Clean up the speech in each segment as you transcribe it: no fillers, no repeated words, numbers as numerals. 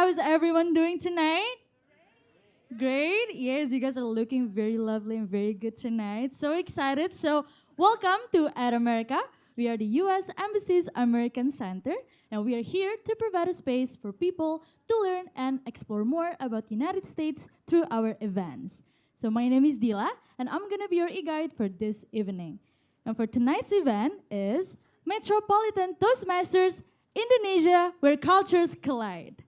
How is everyone doing tonight? Great. Yes, you guys are looking very lovely and very good tonight. So excited. So, welcome to At America. We are the U.S. Embassy's American Center, and we are here to provide a space for people to learn and explore more about the United States through our events. So, my name is Dila, and I'm going to be your e-guide for this evening. And for tonight's event is Metropolitan Toastmasters Indonesia, where cultures collide.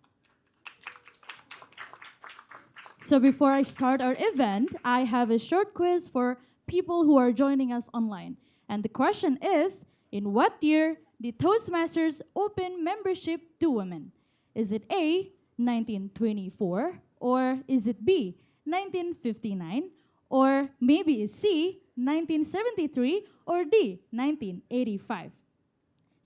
So before I start our event, I have a short quiz for people who are joining us online. And the question is, in what year did Toastmasters open membership to women? Is it A, 1924, or is it B, 1959, or maybe is C, 1973, or D, 1985?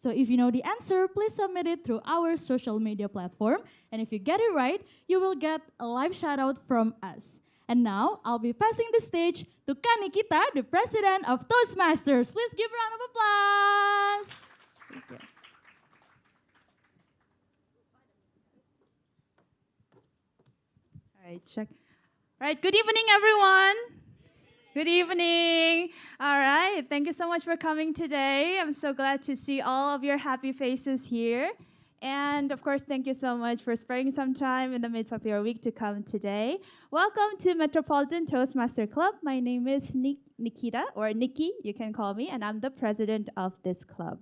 So if you know the answer, please submit it through our social media platform. And if you get it right, you will get a live shout out from us. And now, I'll be passing the stage to Kak Nikita, the president of Toastmasters. Please give a round of applause. Thank you. All right, check. All right, good evening, everyone. Good evening. All right, thank you so much for coming today. I'm so glad to see all of your happy faces here. And of course, thank you so much for sparing some time in the midst of your week to come today. Welcome to Metropolitan Toastmaster Club. My name is Nikita, or Nikki, you can call me, and I'm the president of this club.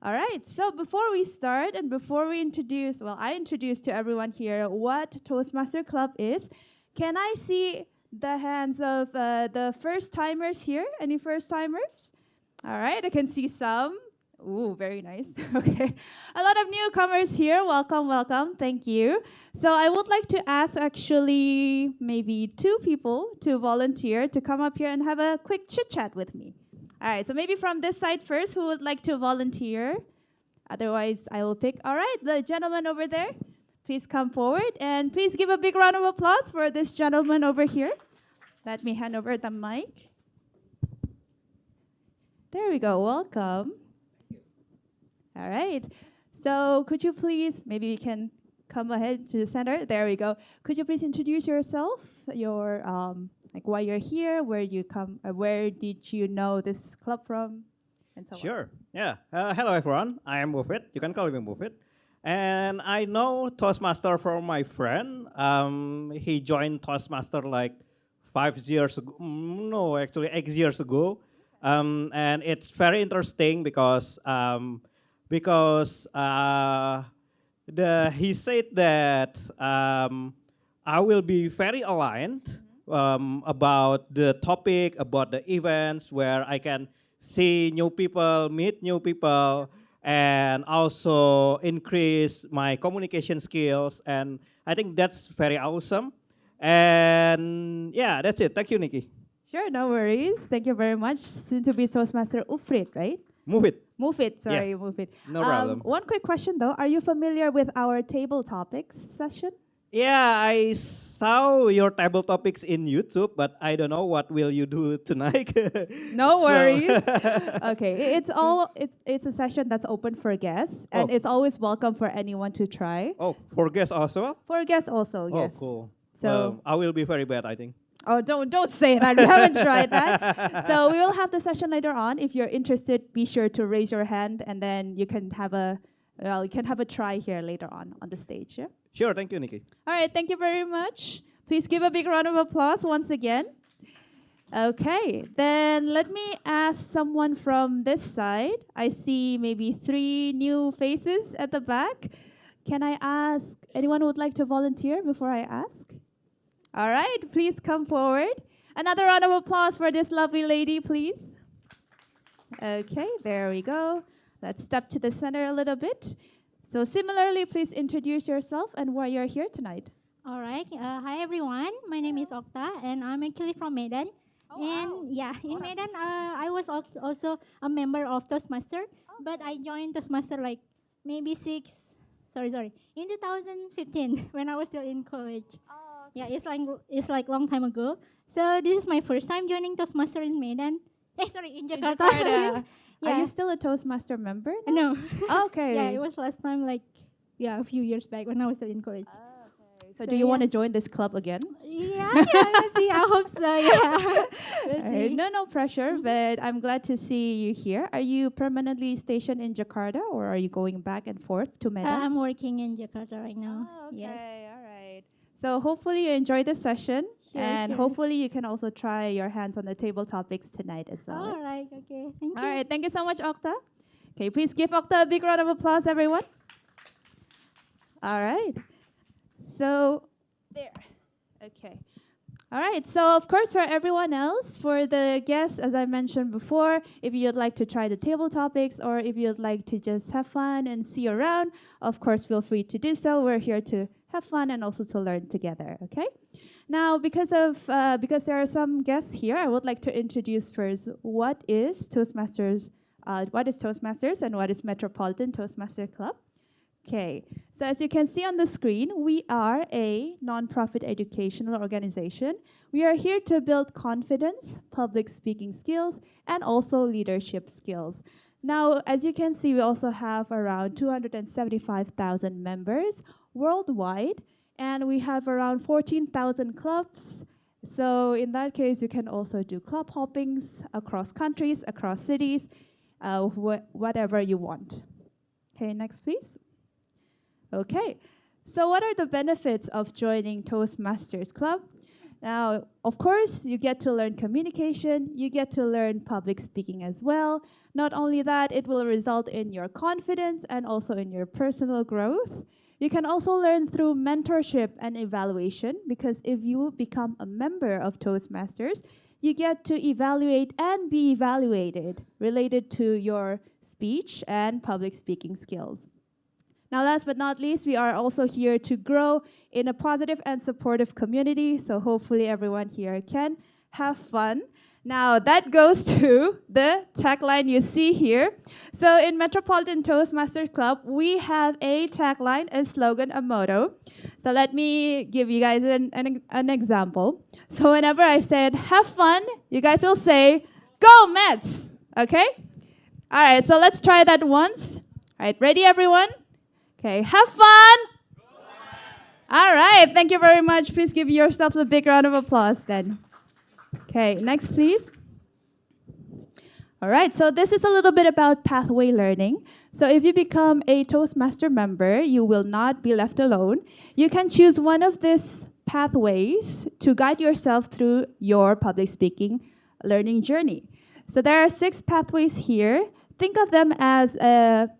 All right, so before we start and before we introduce, I introduce to everyone here what Toastmaster Club is. Can I see the hands of the first-timers here? Any first-timers? All right, I can see some. Ooh, very nice. Okay. A lot of newcomers here. Welcome, welcome. Thank you. So I would like to ask actually maybe two people to volunteer to come up here and have a quick chit-chat with me. All right, so maybe from this side first, who would like to volunteer? Otherwise, I will pick. All right, the gentleman over there. Please come forward and please give a big round of applause for this gentleman over here. Let me hand over the mic. There we go. Welcome. All right. So could you please, maybe you can come ahead to the center. There we go. Could you please introduce yourself, your like why you're here, where you come, where did you know this club from, and so on. Sure. Yeah. Hello, everyone. I am Mufid. You can call me Mufid. And I know Toastmaster from my friend. He joined Toastmaster like 5 years ago. No, actually 8 years ago. And it's very interesting because he said that I will be very aligned about the topic, about the events where I can see new people, meet new people, and also increase my communication skills. And I think that's very awesome. And yeah, that's it. Thank you, Nikki. Sure, no worries. Thank you very much. Soon to be Toastmaster Ufrit, right? Move it. Mufid, sorry, Yeah. Mufid. No problem. One quick question though. Are you familiar with our table topics session? Yeah, I saw your table topics in YouTube, but I don't know what will you do tonight. No So- worries. Okay, it's a session that's open for guests, and Oh. it's always welcome for anyone to try. Oh, for guests also? For guests also, Oh, yes. cool. So- I will be very bad, I think. Oh, don't say that. We haven't tried that. So we will have the session later on. If you're interested, be sure to raise your hand, and then you can have a try here later on the stage. Yeah. Sure, thank you, Nikki. All right, thank you very much. Please give a big round of applause once again. Okay, then let me ask someone from this side. I see maybe 3 new faces at the back. Can I ask anyone who would like to volunteer before I ask? All right, please come forward. Another round of applause for this lovely lady, please. Okay, there we go. Let's step to the center a little bit. So similarly, please introduce yourself and why you're here tonight. All right. Hi, everyone. My name is Okta, and I'm actually from Medan. And yeah, in Medan, I was also a member of Toastmaster, but I joined Toastmaster like maybe in 2015 when I was still in college. Yeah, it's like long time ago. So this is my first time joining Toastmaster in Medan. In Jakarta. Are Yeah. you still a Toastmaster member? No. Okay. Yeah, it was last time like a few years back when I was still in college. So do you want to join this club again? Yeah, we'll see. I hope so. Yeah, we'll All right, see. no pressure, but I'm glad to see you here. Are you permanently stationed in Jakarta, or are you going back and forth to Medan? I'm working in Jakarta right now. Oh, okay, Yes. all right. So hopefully you enjoy this session, Sure, and sure. hopefully you can also try your hands on the table topics tonight as well. All right. Okay. Thank All you. right, thank you so much, Okta. Okay, please give Okta a big round of applause, everyone. All right. So, there. Okay. All right. So, of course, for everyone else, for the guests, as I mentioned before, if you'd like to try the table topics or if you'd like to just have fun and see around, of course, feel free to do so. We're here to have fun and also to learn together. Okay. Now, because there are some guests here, I would like to introduce first what is Toastmasters, and what is Metropolitan Toastmaster Club. Okay, so as you can see on the screen, we are a nonprofit educational organization. We are here to build confidence, public speaking skills, and also leadership skills. Now, as you can see, we also have around 275,000 members worldwide, and we have around 14,000 clubs. So in that case, you can also do club hoppings across countries, across cities, whatever you want. Okay, next please. Okay, so what are the benefits of joining Toastmasters Club? Now, of course, you get to learn communication, you get to learn public speaking as well. Not only that, it will result in your confidence and also in your personal growth. You can also learn through mentorship and evaluation, because if you become a member of Toastmasters, you get to evaluate and be evaluated related to your speech and public speaking skills. Now, last but not least, we are also here to grow in a positive and supportive community, so hopefully everyone here can have fun. Now, that goes to the tagline you see here. So in Metropolitan Toastmasters Club, we have a tagline, a slogan, a motto. So let me give you guys an example. So whenever I said, have fun, you guys will say, go Mets, okay? All right, so let's try that once. All right, ready, everyone? Okay, have fun! All right, thank you very much. Please give yourselves a big round of applause then. Okay, next please. All right, so this is a little bit about pathway learning. So if you become a Toastmaster member, you will not be left alone. You can choose one of these pathways to guide yourself through your public speaking learning journey. So there are 6 pathways here. Think of them as,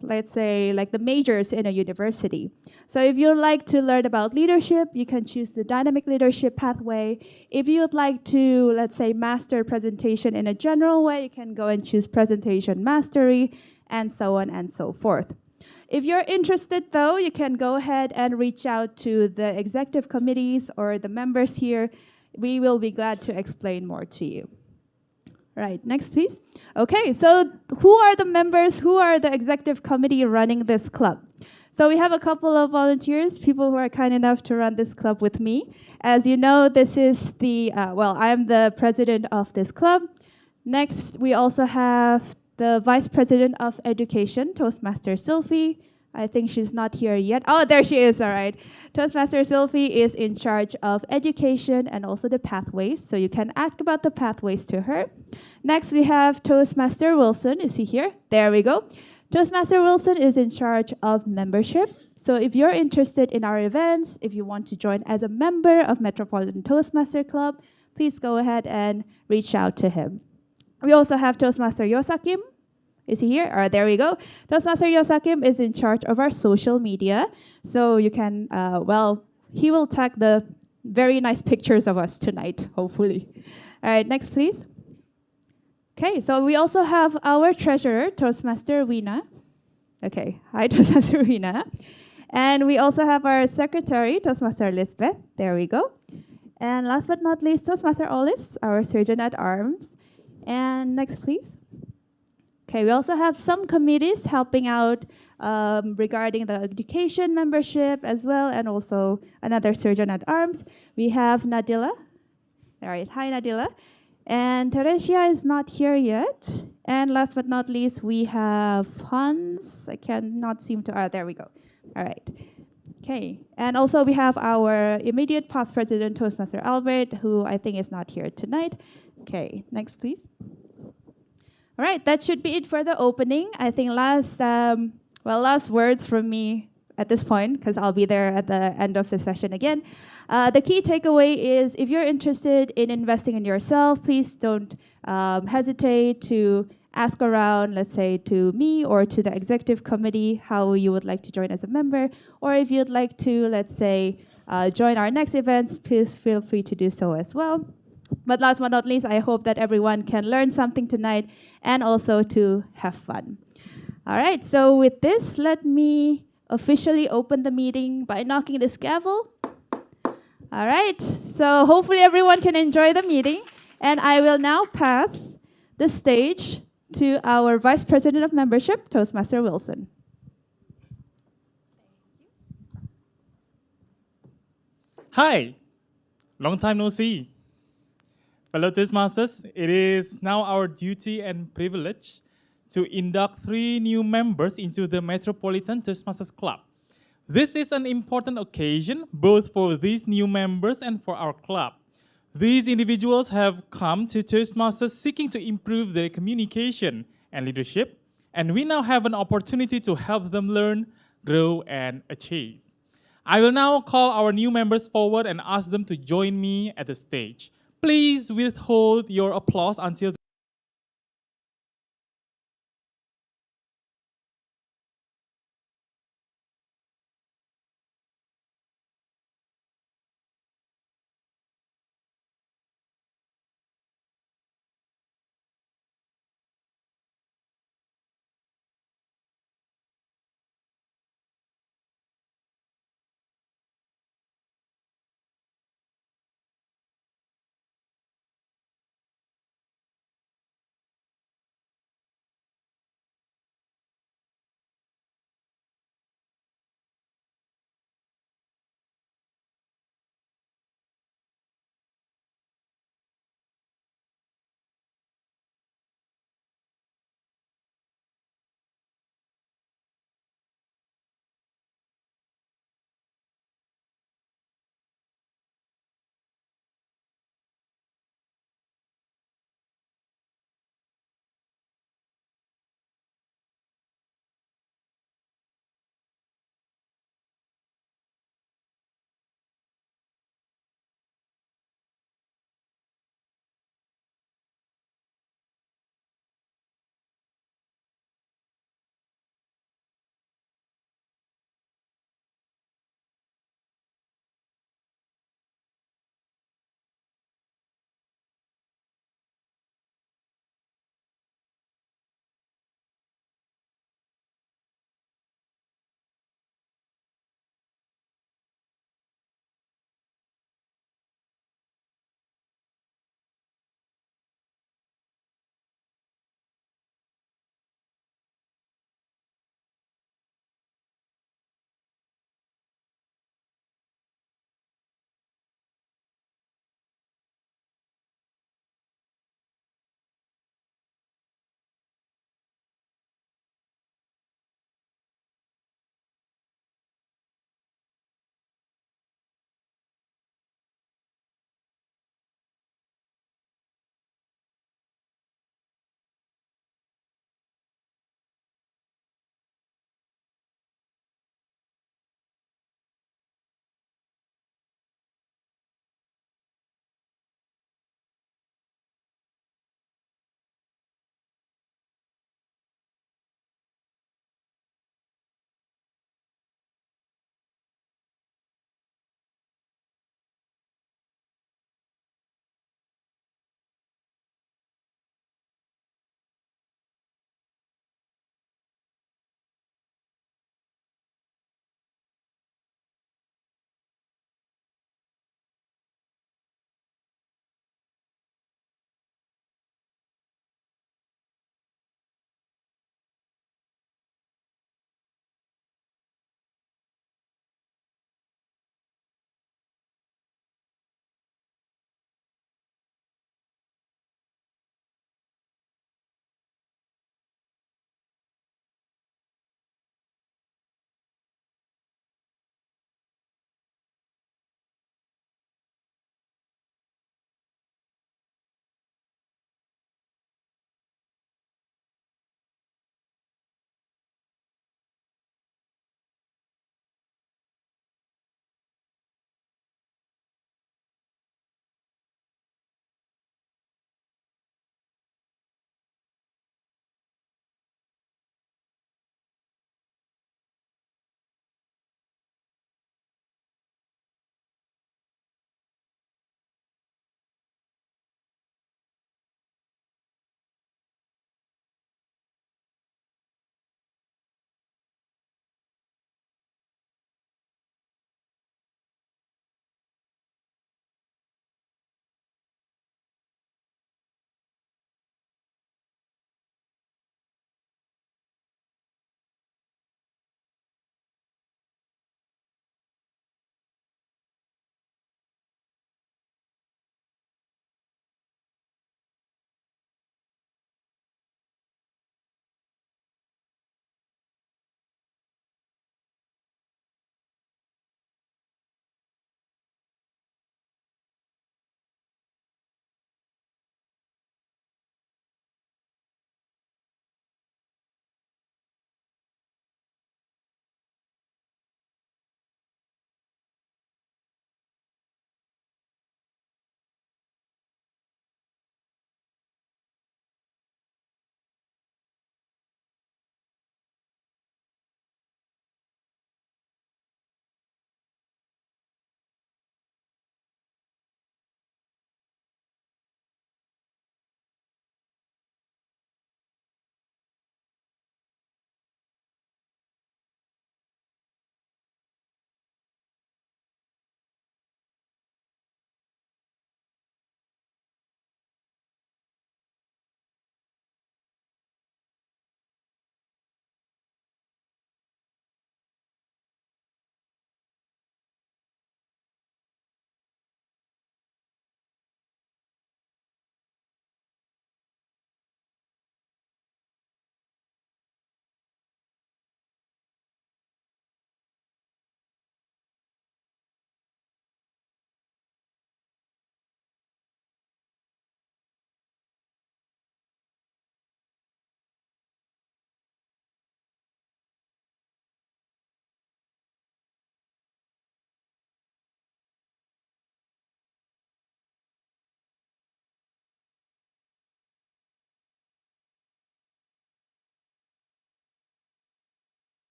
let's say, like the majors in a university. So if you'd like to learn about leadership, you can choose the dynamic leadership pathway. If you would like to, let's say, master presentation in a general way, you can go and choose presentation mastery, and so on and so forth. If you're interested, though, you can go ahead and reach out to the executive committees or the members here. We will be glad to explain more to you. Right, next please. Okay, so who are the members, who are the executive committee running this club? So we have a couple of volunteers, people who are kind enough to run this club with me. As you know, this is the, I am the president of this club. Next, we also have the vice president of education, Toastmaster Sylvie. I think she's not here yet. Oh, there she is, all right. Toastmaster Sylvie is in charge of education and also the pathways, so you can ask about the pathways to her. Next, we have Toastmaster Wilson. Is he here? There we go. Toastmaster Wilson is in charge of membership. So if you're interested in our events, if you want to join as a member of Metropolitan Toastmaster Club, please go ahead and reach out to him. We also have Toastmaster Yosakim. Is he here? All right, there we go. Toastmaster Yosakim is in charge of our social media. So you can, he will tag the very nice pictures of us tonight, hopefully. All right, next, please. Okay, so we also have our treasurer, Toastmaster Weena. Okay, hi, Toastmaster Weena. And we also have our secretary, Toastmaster Elizabeth. There we go. And last but not least, Toastmaster Olis, our surgeon at arms. And next, please. Okay, we also have some committees helping out regarding the education membership as well, and also another surgeon at arms. We have Nadila. All right, hi Nadila. And Teresia is not here yet. And last but not least, we have Hans. I cannot seem to, there we go. All right. Okay, and also we have our immediate past president, Toastmaster Albert, who I think is not here tonight. Okay, next please. All right, that should be it for the opening. I think last words from me at this point, because I'll be there at the end of the session again. The key takeaway is if you're interested in investing in yourself, please don't hesitate to ask around, let's say to me or to the executive committee, how you would like to join as a member, or if you'd like to, let's say, join our next events, please feel free to do so as well. But last but not least, I hope that everyone can learn something tonight and also to have fun. All right, so with this, let me officially open the meeting by knocking this gavel. All right, so hopefully everyone can enjoy the meeting. And I will now pass the stage to our Vice President of Membership, Toastmaster Wilson. Hi, long time no see. Fellow Toastmasters, it is now our duty and privilege to induct 3 new members into the Metropolitan Toastmasters Club. This is an important occasion both for these new members and for our club. These individuals have come to Toastmasters seeking to improve their communication and leadership, and we now have an opportunity to help them learn, grow, and achieve. I will now call our new members forward and ask them to join me at the stage. Please withhold your applause until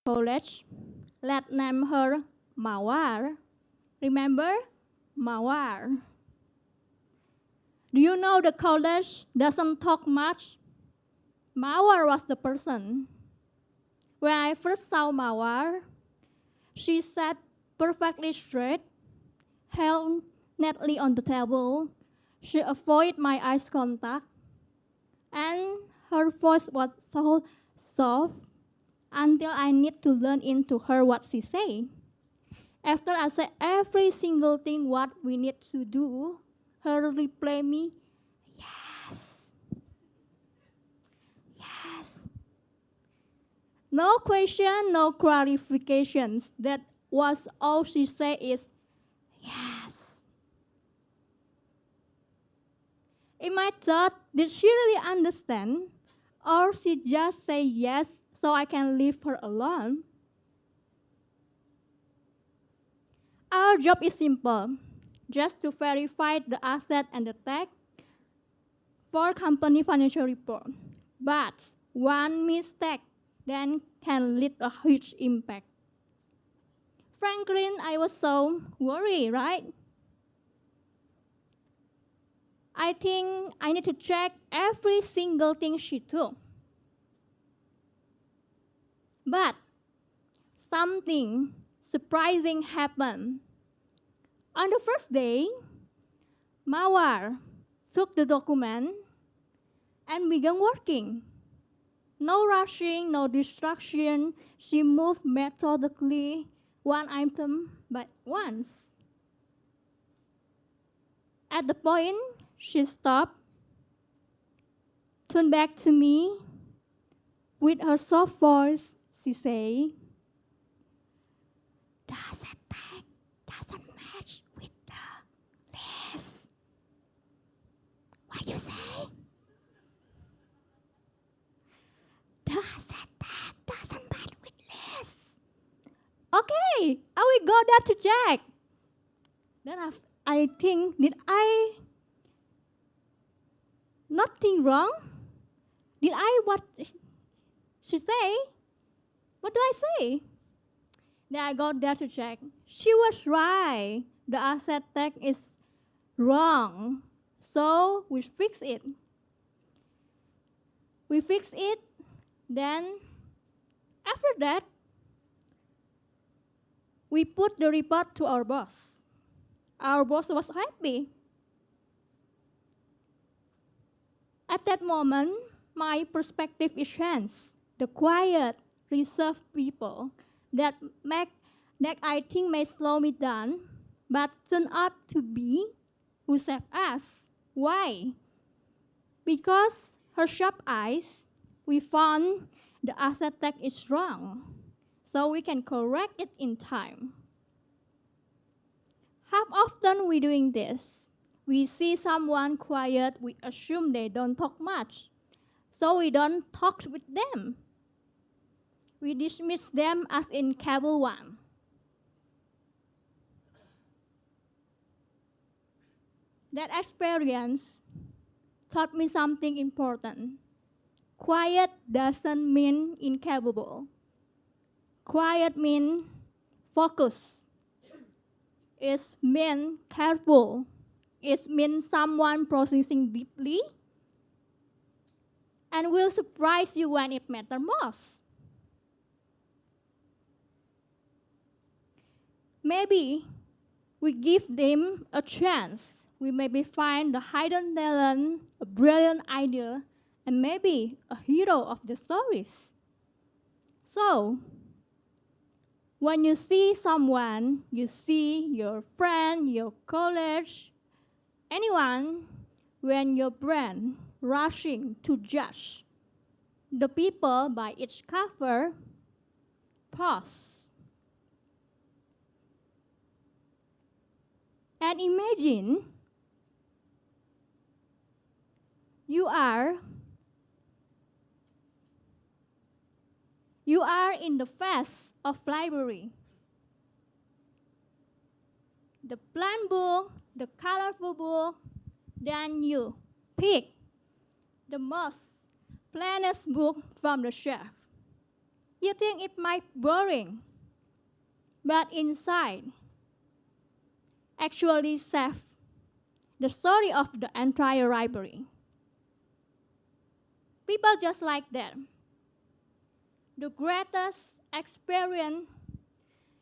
college. Let's name her Mawar. Remember? Mawar. Do you know the college doesn't talk much? Mawar was the person. When I first saw Mawar, she sat perfectly straight, held neatly on the table. She avoided my eyes contact, and her voice was so soft until I need to learn into her what she said. After I said every single thing what we need to do, her reply me, yes, yes. No question, no clarifications. That was all she said is yes. In my thought, did she really understand? Or she just say yes so I can leave her alone? Our job is simple, just to verify the asset and the tag for company financial report. But one mistake then can lead a huge impact. Franklin, I was so worried, right? I think I need to check every single thing she took. But something surprising happened. On the first day, Mawar took the document and began working. No rushing, no distraction. She moved methodically, one item by once. At the point, she stopped, turned back to me. With her soft voice, she said, "The asset tag doesn't match with the list." What you say? The asset tag doesn't match with list. Okay, I will go there to check. Then I think, did I nothing wrong? Did I what she say? What do I say? Then I got there to check. She was right. The asset tag is wrong. So we fix it. We fix it. Then after that, we put the report to our boss. Our boss was happy. At that moment, my perspective is changed. The quiet, reserved people that I think may slow me down, but turn out to be who saved us. Why? Because her sharp eyes, we found the asset tag is wrong, so we can correct it in time. How often we doing this? We see someone quiet, we assume they don't talk much, so we don't talk with them. We dismiss them as incapable one. That experience taught me something important. Quiet doesn't mean incapable. Quiet means focus. It means careful. It means someone processing deeply and will surprise you when it matters most. Maybe we give them a chance. We maybe find the hidden talent, a brilliant idea, and maybe a hero of the stories. So, when you see someone, you see your friend, your colleague, anyone, when your brain rushing to judge the people by its cover, pause. And imagine you are in the face of library. The plain book, the colorful book, then you pick the most plainest book from the shelf. You think it might be boring, but inside, actually says the story of the entire library. People just like that. The greatest experience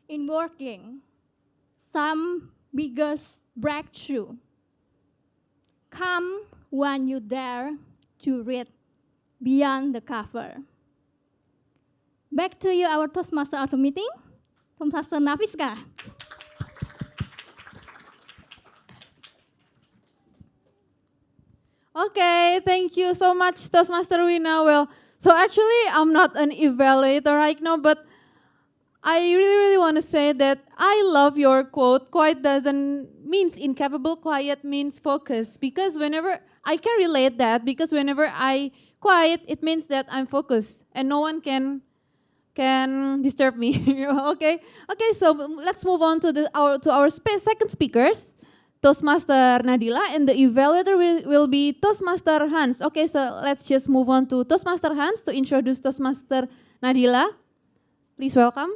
in working, some biggest breakthrough, come when you dare to read beyond the cover. Back to you, our Toastmaster auto meeting. Toastmaster Nafiska. Okay, thank you so much, Toastmaster Wina. Well, so actually, I'm not an evaluator right now, but I really want to say that I love your quote. Quiet doesn't means incapable. Quiet means focus. Because whenever I can relate that, because whenever I quiet, it means that I'm focused and no one can disturb me. Okay. Okay. So let's move on to our second speakers. Toastmaster Nadila and the evaluator will be Toastmaster Hans. Okay, so let's just move on to Toastmaster Hans to introduce Toastmaster Nadila. Please welcome.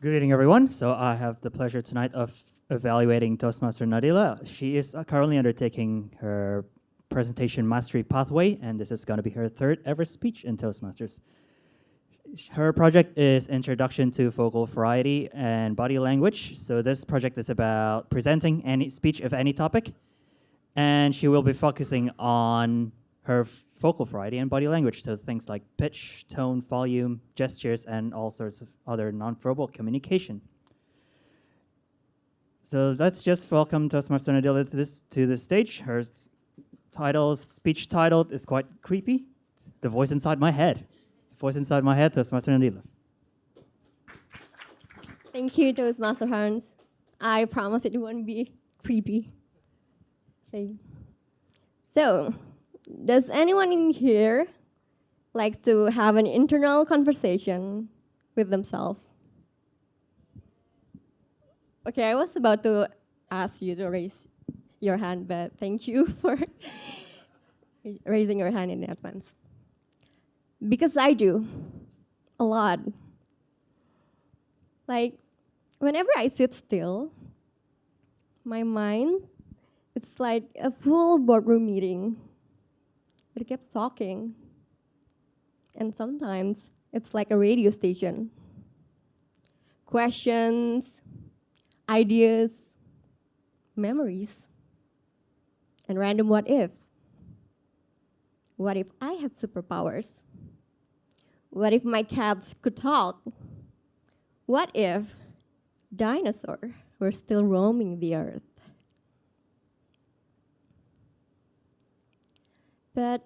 Good evening, everyone. So I have the pleasure tonight of evaluating Toastmaster Nadila. She is currently undertaking her presentation mastery pathway, and this is going to be her third ever speech in Toastmasters. Her project is Introduction to Vocal Variety and Body Language. So this project is about presenting any speech of any topic, and she will be focusing on her vocal variety and body language. So things like pitch, tone, volume, gestures, and all sorts of other nonverbal communication. So let's just welcome Toastmaster Nadila to this stage. Her speech title is quite creepy. The voice inside my head. Voice inside my head, Toastmaster Nadila. Thank you, Toastmaster Hans. I promise it won't be creepy. Okay. So, does anyone in here like to have an internal conversation with themselves? Okay, I was about to ask you to raise your hand, but thank you for raising your hand in advance. Because I do, a lot. Like, whenever I sit still, my mind, it's like a full boardroom meeting. It kept talking. And sometimes it's like a radio station. Questions, ideas, memories, and random what ifs. What if I had superpowers? What if my cats could talk? What if dinosaurs were still roaming the earth? But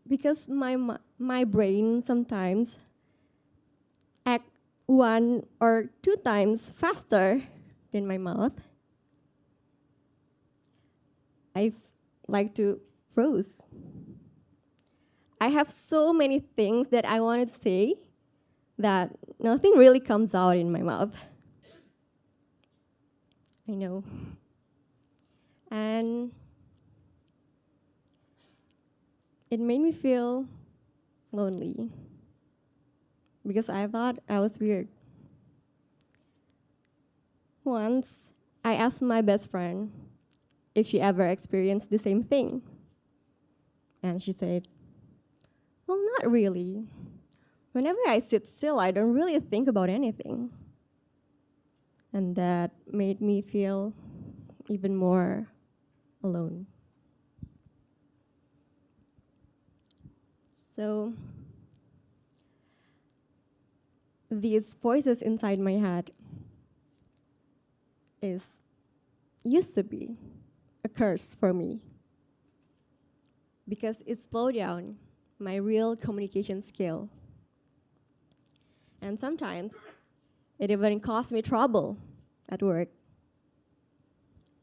because my brain sometimes act 1 or 2 times faster than my mouth, I like to froze. I have so many things that I wanted to say that nothing really comes out in my mouth. I know. And it made me feel lonely because I thought I was weird. Once, I asked my best friend if she ever experienced the same thing. And she said, well, not really. Whenever I sit still, I don't really think about anything. And that made me feel even more alone. So, these voices inside my head used to be a curse for me because it slowed down my real communication skill. And sometimes it even caused me trouble at work.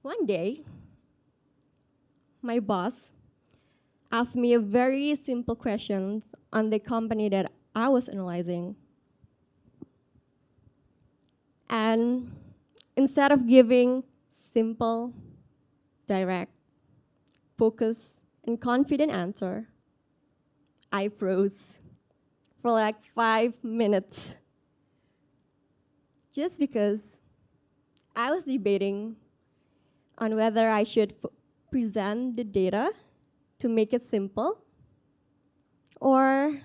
One day, my boss asked me a very simple question on the company that I was analyzing. And instead of giving simple, direct, focused, and confident answer, I froze for like 5 minutes. Just because I was debating on whether I should present the data to make it simple or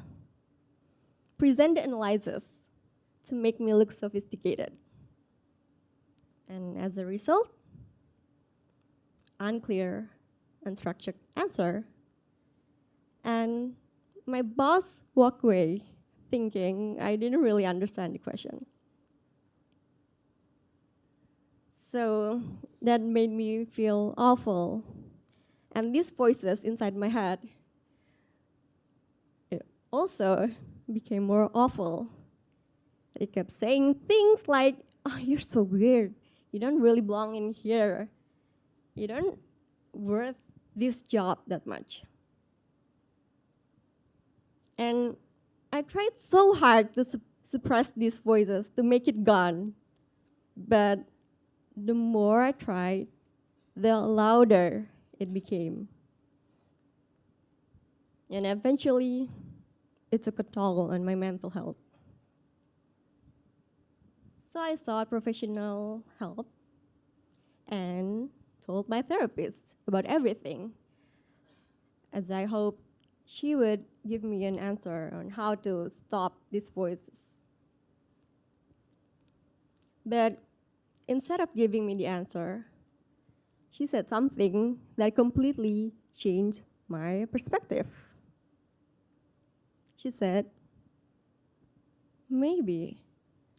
present the analysis to make me look sophisticated. And as a result, unclear, unstructured answer. And my boss walked away thinking I didn't really understand the question. So that made me feel awful. And these voices inside my head it also became more awful. It kept saying things like, "Oh, you're so weird. You don't really belong in here. You don't worth this job that much." And I tried so hard to suppress these voices, to make it gone. But the more I tried, the louder it became. And eventually, it took a toll on my mental health. So I sought professional help and told my therapist about everything, as I hoped she would give me an answer on how to stop these voices. But instead of giving me the answer, she said something that completely changed my perspective. She said, maybe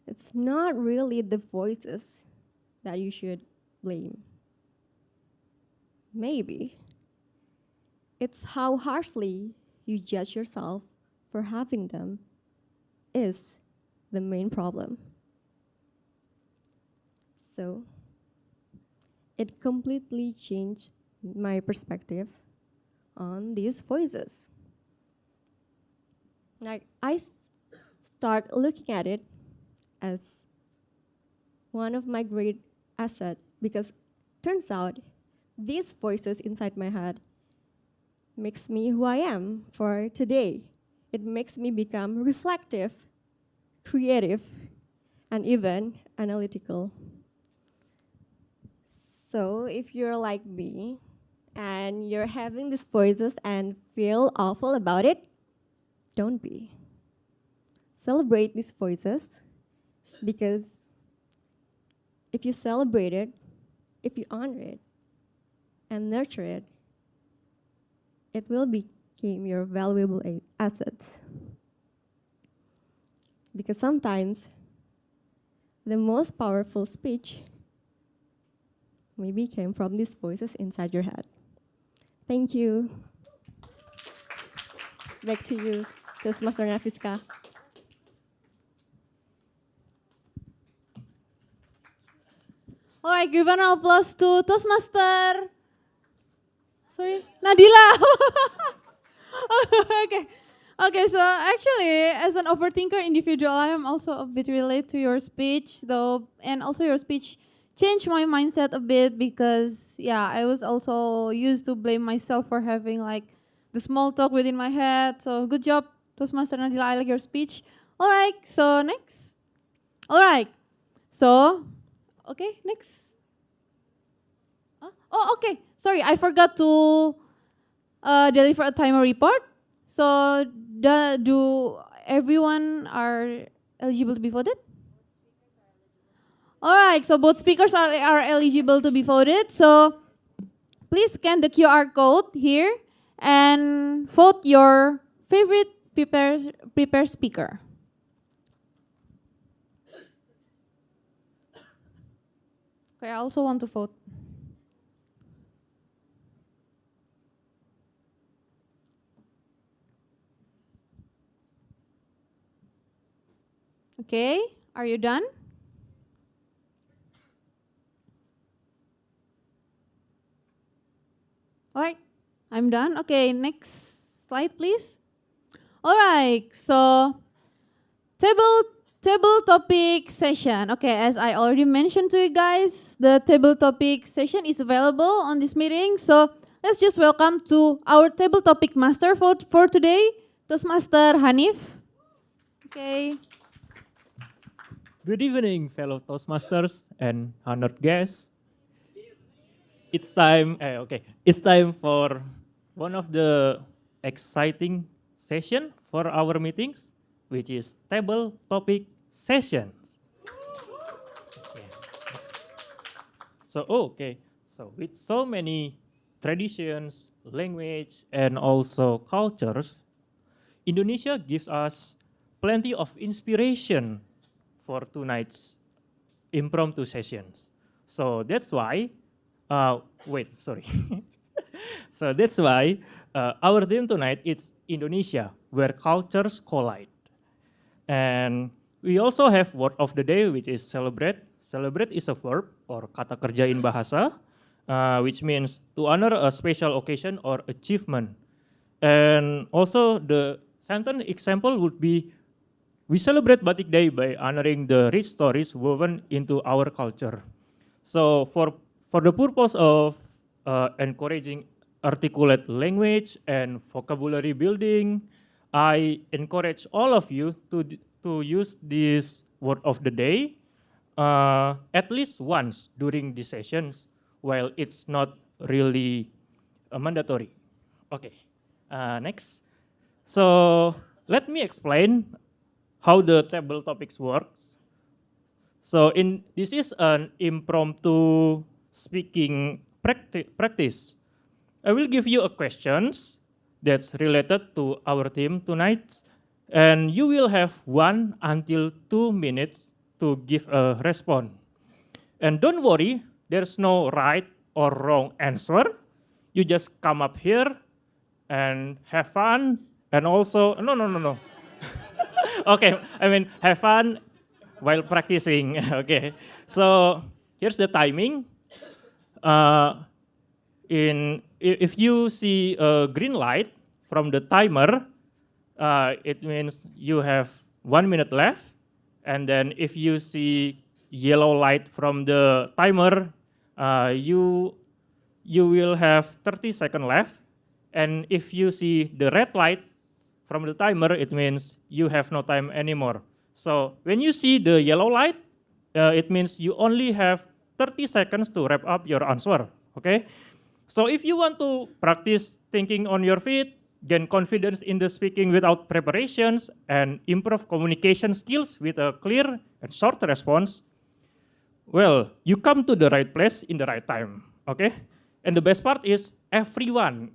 it's not really the voices that you should blame. Maybe it's how harshly you judge yourself for having them is the main problem. So it completely changed my perspective on these voices. Like I start looking at it as one of my great assets, because turns out these voices inside my head makes me who I am for today. It makes me become reflective, creative, and even analytical. So if you're like me and you're having these voices and feel awful about it, don't be. Celebrate these voices, because if you celebrate it, if you honor it and nurture it, it will become your valuable assets. Because sometimes the most powerful speech maybe came from these voices inside your head. Thank you. Back to you, Toastmaster Nafiska. All right, give an applause to Toastmaster. Sorry, Nadila. Okay. Okay, so actually, as an overthinker individual, I am also a bit related to your speech, though, and also your speech changed my mindset a bit because, yeah, I was also used to blame myself for having like the small talk within my head. So good job, Toastmaster Nadila. I like your speech. All right, so next. All right, so okay, next. Oh, okay. Sorry, I forgot to deliver a timer report. So, do everyone are eligible to be voted? All right. So both speakers are eligible to be voted. So, please scan the QR code here and vote your favorite prepare speaker. Okay, I also want to vote. Okay, are you done? All right, I'm done. Okay, next slide, please. All right, so table topic session. Okay, as I already mentioned to you guys, the table topic session is available on this meeting. So let's just welcome to our table topic master for today, Toastmaster Hanif. Okay. Good evening, fellow Toastmasters and honored guests. It's time for one of the exciting session for our meetings, which is table topic sessions. Okay, next. So with so many traditions, language, and also cultures, Indonesia gives us plenty of inspiration for tonight's impromptu sessions. So that's why, sorry. So that's why our theme tonight is Indonesia, where cultures collide. And we also have word of the day, which is celebrate. Celebrate is a verb or kata kerja in bahasa, which means to honor a special occasion or achievement. And also the sentence example would be, we celebrate Batik Day by honoring the rich stories woven into our culture. So for the purpose of encouraging articulate language and vocabulary building, I encourage all of you to use this word of the day at least once during the sessions, while it's not really mandatory. Okay, next. So let me explain how the table topics works. So this is an impromptu speaking practice. I will give you a questions that's related to our theme tonight, and you will have 1 until 2 minutes to give a response. And don't worry, there's no right or wrong answer. You just come up here and have fun, and also no. Okay, I mean have fun while practicing. Okay, so here's the timing. If you see a green light from the timer, it means you have 1 minute left. And then if you see yellow light from the timer, you will have 30 seconds left. And if you see the red light from the timer, it means you have no time anymore. So when you see the yellow light, it means you only have 30 seconds to wrap up your answer, okay? So if you want to practice thinking on your feet, gain confidence in the speaking without preparations, and improve communication skills with a clear and short response, well, you come to the right place in the right time, okay? And the best part is everyone,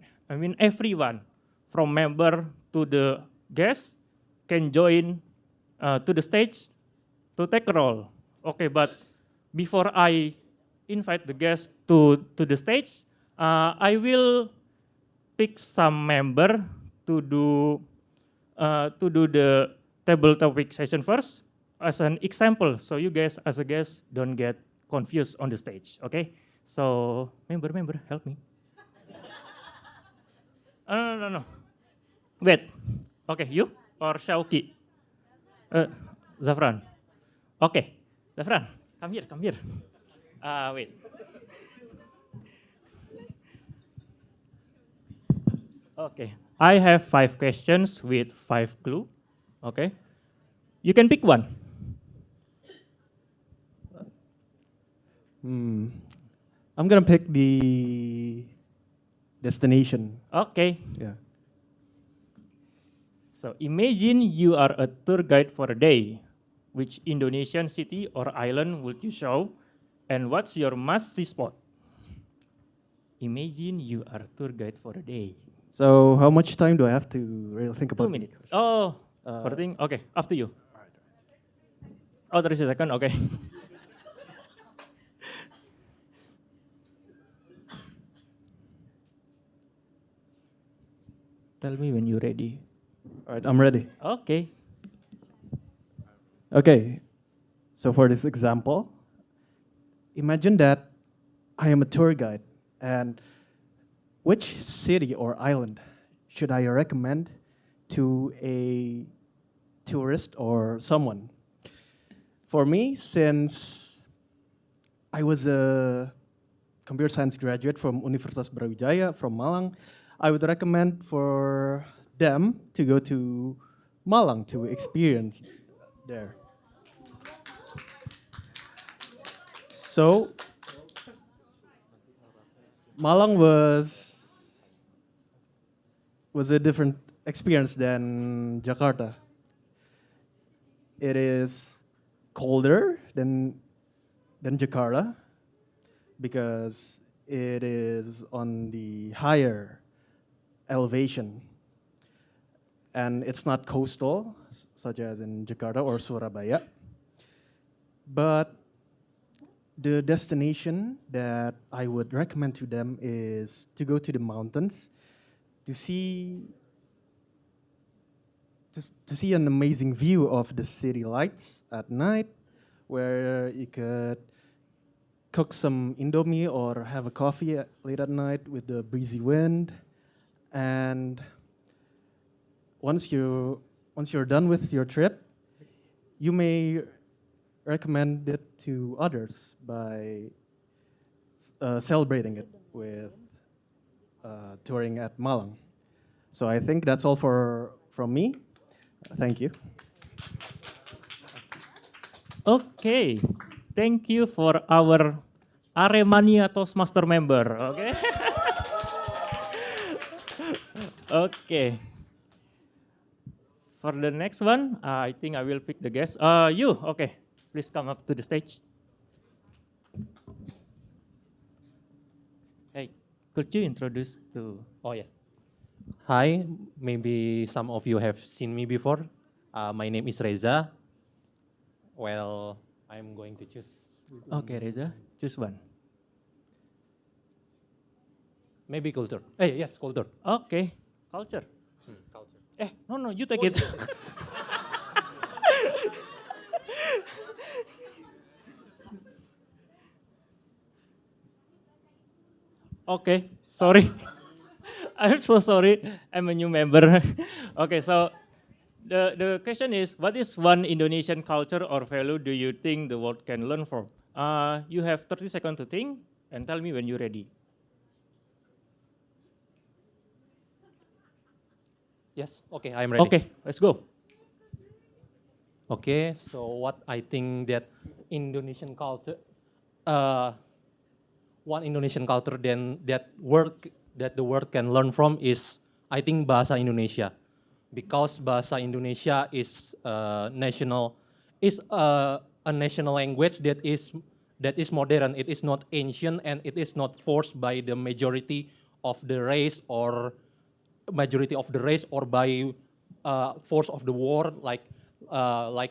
from member to the guest can join to the stage to take a role. Okay, but before I invite the guest to the stage, I will pick some member to do the table topic session first as an example, so you guys as a guest don't get confused on the stage. Okay, so member, help me. No. Wait. Okay, you or Shauki? Zafran. Okay, Zafran, come here. Wait. Okay, I have 5 questions with 5 clues. Okay, you can pick one. I'm gonna pick the destination. Okay. Yeah. So imagine you are a tour guide for a day. Which Indonesian city or island would you show? And what's your must-see spot? Imagine you are a tour guide for a day. So how much time do I have to really think about 2 minutes. Oh, for the thing? Okay, up to you. Oh, 30 seconds, okay. Tell me when you're ready. All right, I'm ready. Okay. Okay, so for this example, imagine that I am a tour guide, and which city or island should I recommend to a tourist or someone? For me, since I was a computer science graduate from Universitas Brawijaya from Malang, I would recommend for them to go to Malang to experience there. So Malang was a different experience than Jakarta. It is colder than Jakarta because it is on the higher elevation, and it's not coastal such as in Jakarta or Surabaya. But the destination that I would recommend to them is to go to the mountains to see to see an amazing view of the city lights at night, where you could cook some Indomie or have a coffee late at night with the breezy wind. And once you're done with your trip, you may recommend it to others by celebrating it with touring at Malang. So I think that's all from me. Thank you. Okay, thank you for our Aremania Toastmaster member. Okay. Okay. For the next one, I think I will pick the guest. You, okay. Please come up to the stage. Hey, could you introduce to? Oh yeah. Hi, maybe some of you have seen me before. My name is Reza. Well, I'm going to choose. Okay, Reza, choose one. Maybe culture. Hey, yes, culture. Okay, culture. Culture. No, you take it. Okay, sorry. I'm so sorry. I'm a new member. Okay, so the question is, what is one Indonesian culture or value do you think the world can learn from? You have 30 seconds to think and tell me when you're ready. Yes, okay, I'm ready. Okay, let's go. Okay, so what I think that Indonesian culture, uh, one Indonesian culture then that the world can learn from is, I think, bahasa Indonesia, because bahasa Indonesia is a national language that is modern. It is not ancient, and it is not forced by the majority of the race or by force of the war, like I'm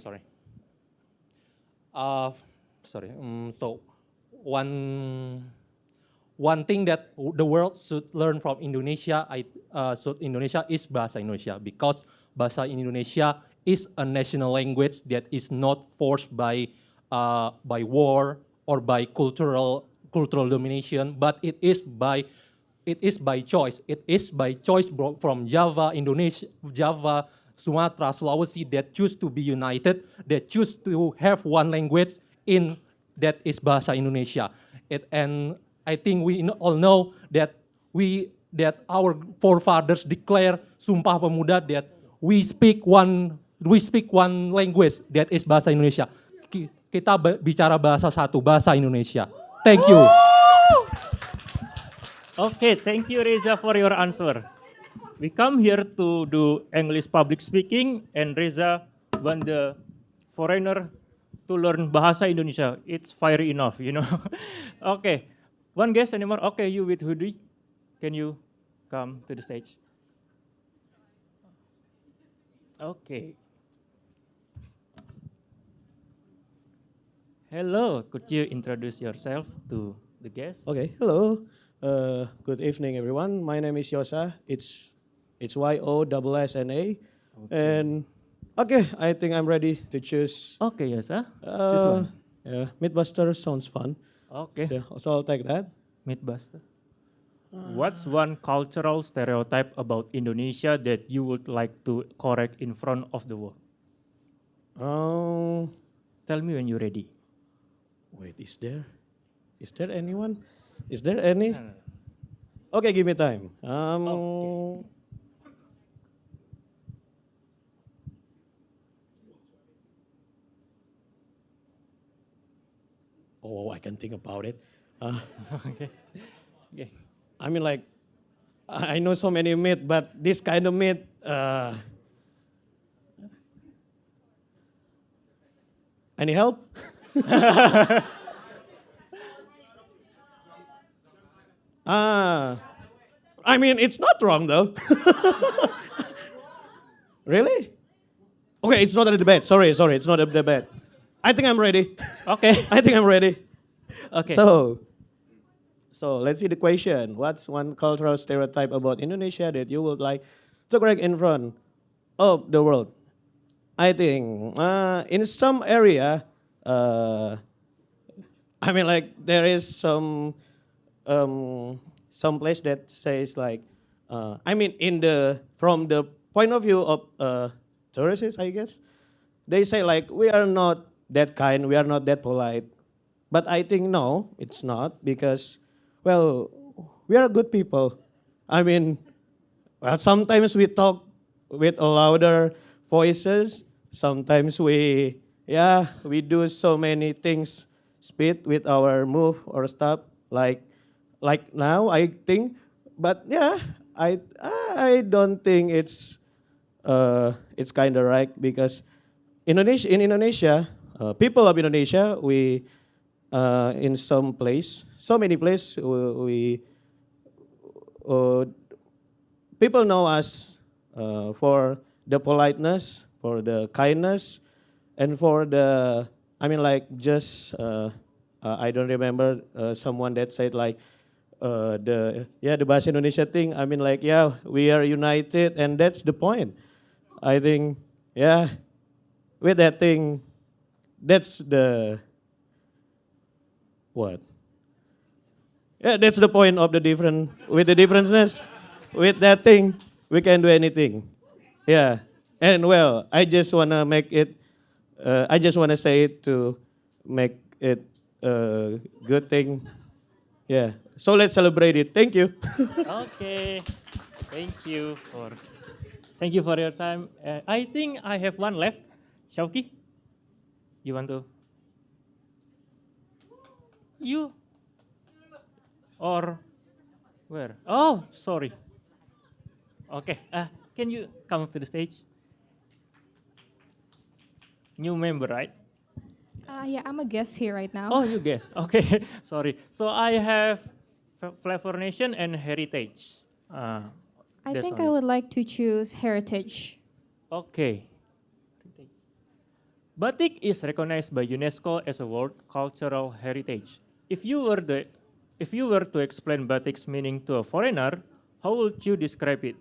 sorry. Uh, Sorry. So one one thing that the world should learn from Indonesia, Indonesia is bahasa Indonesia, because bahasa Indonesia is a national language that is not forced by war or by cultural domination, but it is by choice. It is by choice from Java, Indonesia, Java, Sumatra, Sulawesi, that choose to be united, that choose to have one language in that is bahasa Indonesia. And I think we all know that our forefathers declare Sumpah Pemuda that we speak one language, that is bahasa Indonesia. Kita bicara bahasa satu, bahasa Indonesia. Thank you. Okay, thank you, Reza, for your answer. We come here to do English public speaking, and Reza want the foreigner to learn bahasa Indonesia. It's fiery enough, you know. Okay, one guest anymore? Okay, you with hoodie, can you come to the stage? Okay. Hello, could you introduce yourself to the guest? Okay, hello. Good evening, everyone. My name is Yosa. It's YOSSNA. Okay. And okay, I think I'm ready to choose. Okay, Yosa. Choose one. Yeah, Mythbuster sounds fun. Okay. Yeah, so I'll take that. Mythbuster. What's one cultural stereotype about Indonesia that you would like to correct in front of the world? Tell me when you're ready. Wait, is there anyone? Is there any? Okay, give me time. Oh, I can think about it. Okay. Okay. I mean, like, I know so many myth, but this kind of myth, any help? Ah, I mean, it's not wrong though. Really? Okay, it's not a debate. Sorry, it's not a debate. I think I'm ready. Okay. I think I'm ready. Okay. So let's see the question. What's one cultural stereotype about Indonesia that you would like to correct in front of the world? I think in some area, uh, I mean, like there is some place that says like, I mean, in the from the point of view of tourists, I guess they say like we are not that kind, we are not that polite. But I think no, it's not because, well, we are good people. I mean, well, sometimes we talk with louder voices. Sometimes we do so many things, speed with our move or stuff like now. I think, but yeah, I don't think it's kind of right because in Indonesia, people of Indonesia, we in some place, so many places, we uh, people know us for the politeness, for the kindness, and for the, I mean, like just I don't remember someone that said like the bahasa Indonesia thing. I mean, like yeah, we are united, and that's the point. I think yeah, with that thing, that's the what? Yeah, that's the point of the different with the differences. With that thing, we can do anything. Yeah, and well, I just wanna make it. I just wanna say it to make it a good thing. Yeah. So let's celebrate it. Thank you. Okay. Thank you for thank you for your time. I think I have one left. Shauki, you want to? You or where? Oh, sorry. Okay. Can you come up to the stage? New member, right? Yeah, I'm a guest here right now. Oh, you guess. Okay. Sorry. So I have Flavor Nation and Heritage. I That's think I only. would like to choose heritage. Okay. Batik is recognized by UNESCO as a World Cultural Heritage. If you were the if you were to explain batik's meaning to a foreigner, how would you describe it?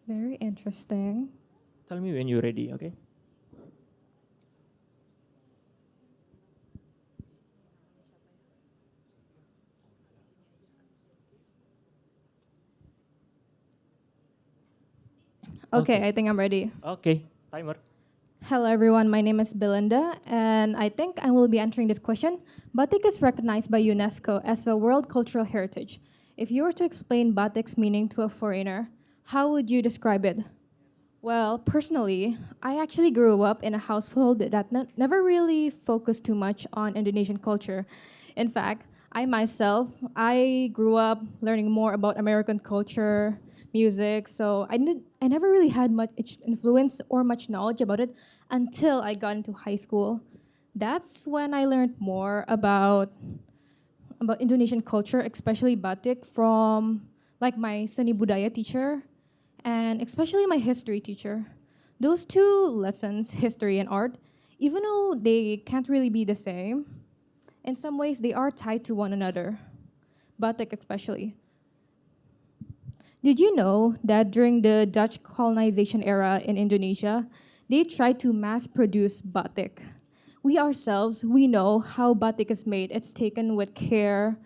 Very interesting. Tell me when you're ready, okay? Okay, I think I'm ready. Okay, timer. Hello, everyone. My name is Belinda, and I think I will be answering this question. Batik is recognized by UNESCO as a World Cultural Heritage. If you were to explain batik's meaning to a foreigner, how would you describe it? Well, personally, I actually grew up in a household that never really focused too much on Indonesian culture. In fact, I grew up learning more about American culture, music, so I never really had much influence or much knowledge about it until I got into high school. That's when I learned more about Indonesian culture, especially batik, from like my seni budaya teacher and especially my history teacher. Those two lessons, history and art, even though they can't really be the same, in some ways they are tied to one another. Batik especially. Did you know that during the Dutch colonization era in Indonesia, they tried to mass produce batik? We ourselves, we know how batik is made. It's taken with care.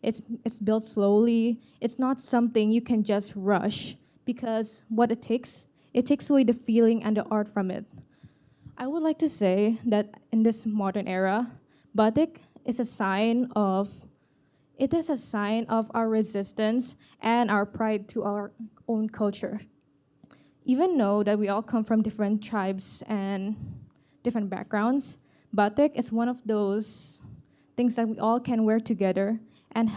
It's built slowly. It's not something you can just rush because what it takes away the feeling and the art from it. I would like to say that in this modern era, batik is a sign of It is a sign of our resistance and our pride to our own culture. Even though that we all come from different tribes and different backgrounds, batik is one of those things that we all can wear together and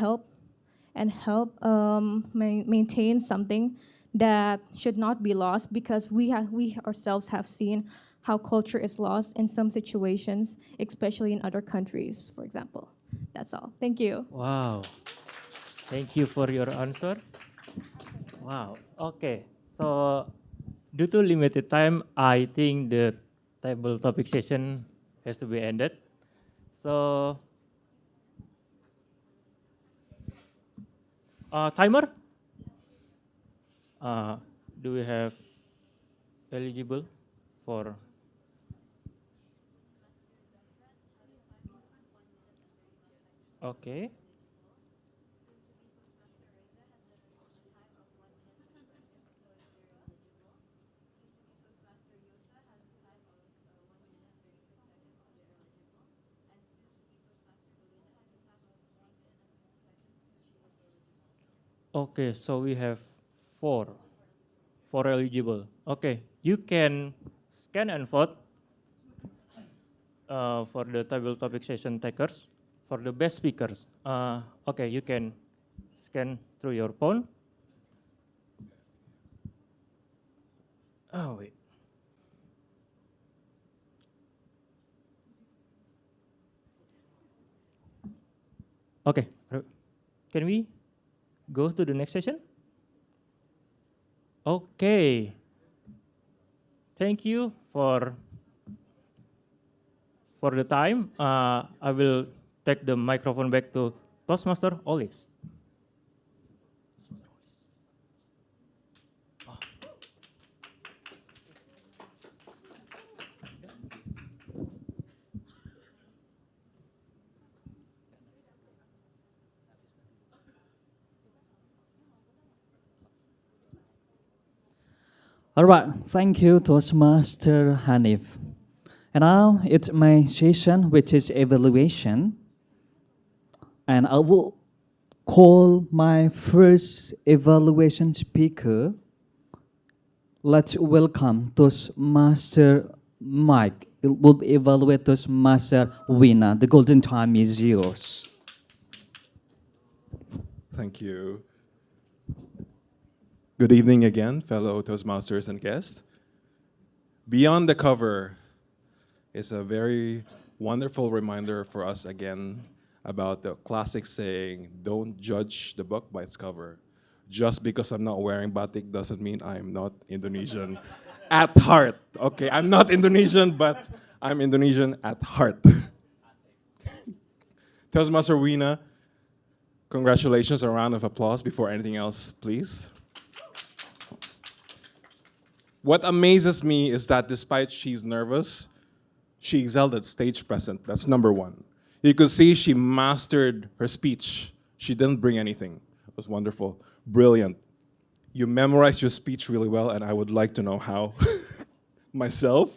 maintain something that should not be lost, because we ourselves have seen how culture is lost in some situations, especially in other countries, for example. That's all. Thank you. Wow. Thank you for your answer. Wow. Okay. So, due to limited time, I think the table topic session has to be ended. So, timer. Do we have eligible for? Okay. Okay, so we have four, four eligible. Okay, you can scan and vote for the table topic session takers. For the best speakers, okay, you can scan through your phone. Oh, wait. Okay, can we go to the next session? Okay. Thank you for the time. I will take the microphone back to Toastmaster Olis. All right, thank you, Toastmaster Hanif. And now it's my session, which is evaluation. And I will call my first evaluation speaker. Let's welcome Toastmaster Mike. It will evaluate Toastmaster Wina. The golden time is yours. Thank you. Good evening again, fellow Toastmasters and guests. Beyond the cover is a very wonderful reminder for us again about the classic saying, don't judge the book by its cover. Just because I'm not wearing batik doesn't mean I'm not Indonesian at heart. Okay, I'm not Indonesian, but I'm Indonesian at heart. Toastmaster Wina, congratulations, a round of applause before anything else, please. What amazes me is that despite she's nervous, she excelled at stage present. That's number one. You could see she mastered her speech. She didn't bring anything. It was wonderful, brilliant. You memorized your speech really well, and I would like to know how myself.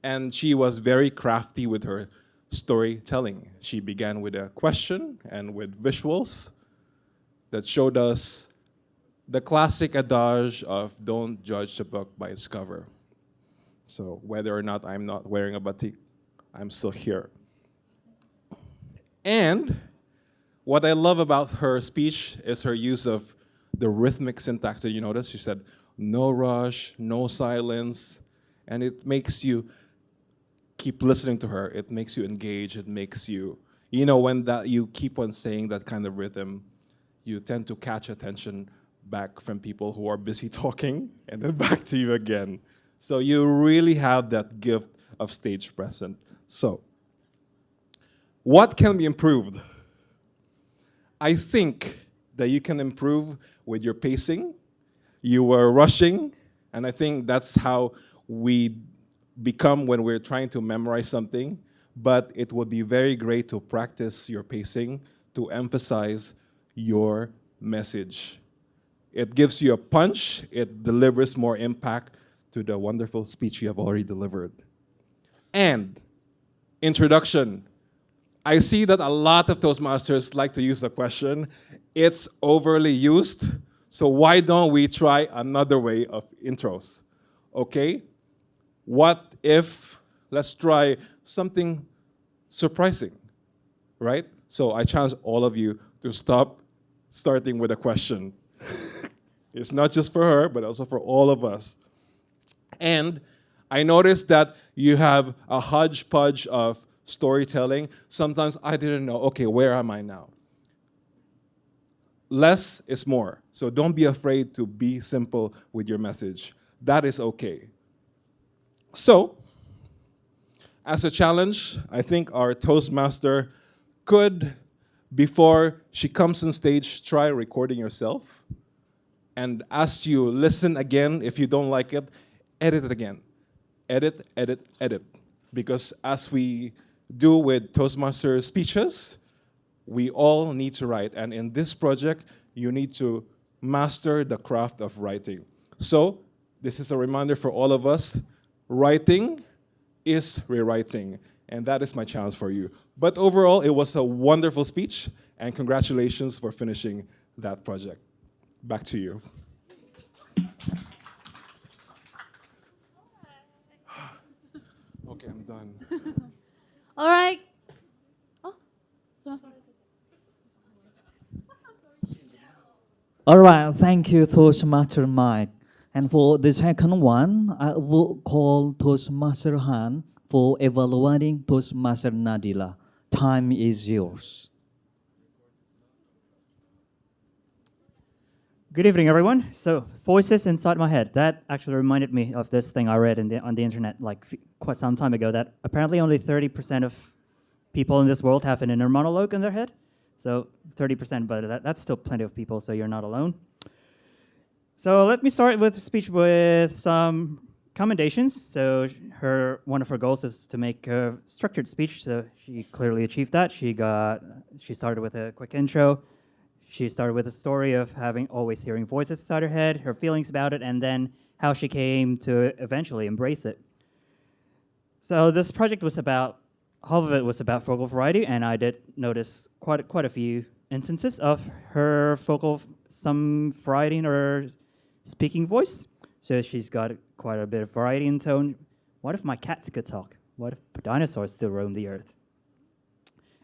And she was very crafty with her storytelling. She began with a question and with visuals that showed us the classic adage of don't judge the book by its cover. So whether or not I'm not wearing a batik, I'm still here. And what I love about her speech is her use of the rhythmic syntax. Did you notice? She said, no rush, no silence, and it makes you keep listening to her. It makes you engage. It makes you, when that you keep on saying that kind of rhythm, you tend to catch attention back from people who are busy talking and then back to you again. So you really have that gift of stage present. So, what can be improved? I think that you can improve with your pacing. You were rushing, and I think that's how we become when we're trying to memorize something. But it would be very great to practice your pacing to emphasize your message. It gives you a punch, it delivers more impact to the wonderful speech you have already delivered. And introduction. I see that a lot of Toastmasters like to use the question. It's overly used, so why don't we try another way of intros? Okay? What if, let's try something surprising, right? So I challenge all of you to stop starting with a question. It's not just for her, but also for all of us. And I noticed that you have a hodgepodge of storytelling. Sometimes I didn't know, okay, where am I now? Less is more. So don't be afraid to be simple with your message. That is okay. So, as a challenge, I think our Toastmaster could, before she comes on stage, try recording yourself. And as you listen again, if you don't like it, edit it again. Edit, edit, edit. Because as we do with Toastmaster speeches, we all need to write. And in this project, you need to master the craft of writing. So, this is a reminder for all of us. Writing is rewriting. And that is my challenge for you. But overall, it was a wonderful speech. And congratulations for finishing that project. Back to you. Okay, I'm done. All right. Oh, All right, thank you, Toastmaster Mike. And for the second one, I will call Toastmaster Han for evaluating Toastmaster Nadila. Time is yours. Good evening, everyone. So, voices inside my head. That actually reminded me of this thing I read on the internet like quite some time ago, that apparently only 30% of people in this world have an inner monologue in their head. So 30%, but that's still plenty of people, so you're not alone. So let me start with a speech with some commendations. So one of her goals is to make a structured speech, so she clearly achieved that. She started with a quick intro. She started with a story of always hearing voices inside her head, her feelings about it, and then how she came to eventually embrace it. So this project was about, half of it was about vocal variety, and I did notice quite a few instances of her some variety in her speaking voice. So she's got quite a bit of variety in tone. What if my cats could talk? What if dinosaurs still roam the earth?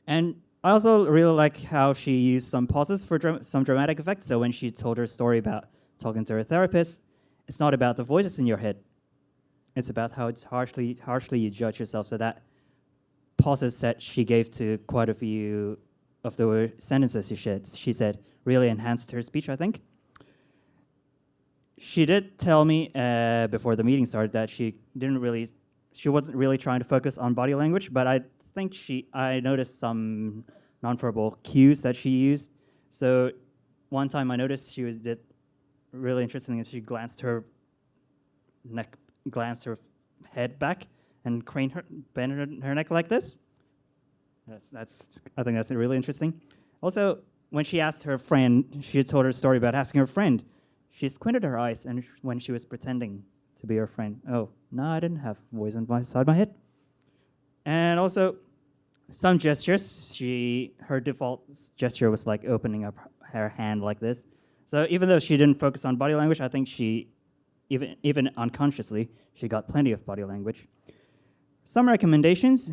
And I also really like how she used some pauses for some dramatic effect. So when she told her story about talking to her therapist, it's not about the voices in your head. It's about how it's harshly you judge yourself. So that pauses that she gave to quite a few of the sentences she said really enhanced her speech, I think. She did tell me before the meeting started that she wasn't really trying to focus on body language, but I think I noticed some nonverbal cues that she used. So one time I noticed she did really interesting, and she glanced her head back and bent her neck like this. I think that's really interesting. Also, when she asked her friend, she had told her story about asking her friend. She squinted her eyes, and when she was pretending to be her friend. Oh, no, I didn't have voice inside my head. And also, some gestures, her default gesture was like opening up her hand like this. So even though she didn't focus on body language, I think even unconsciously, she got plenty of body language. Some recommendations,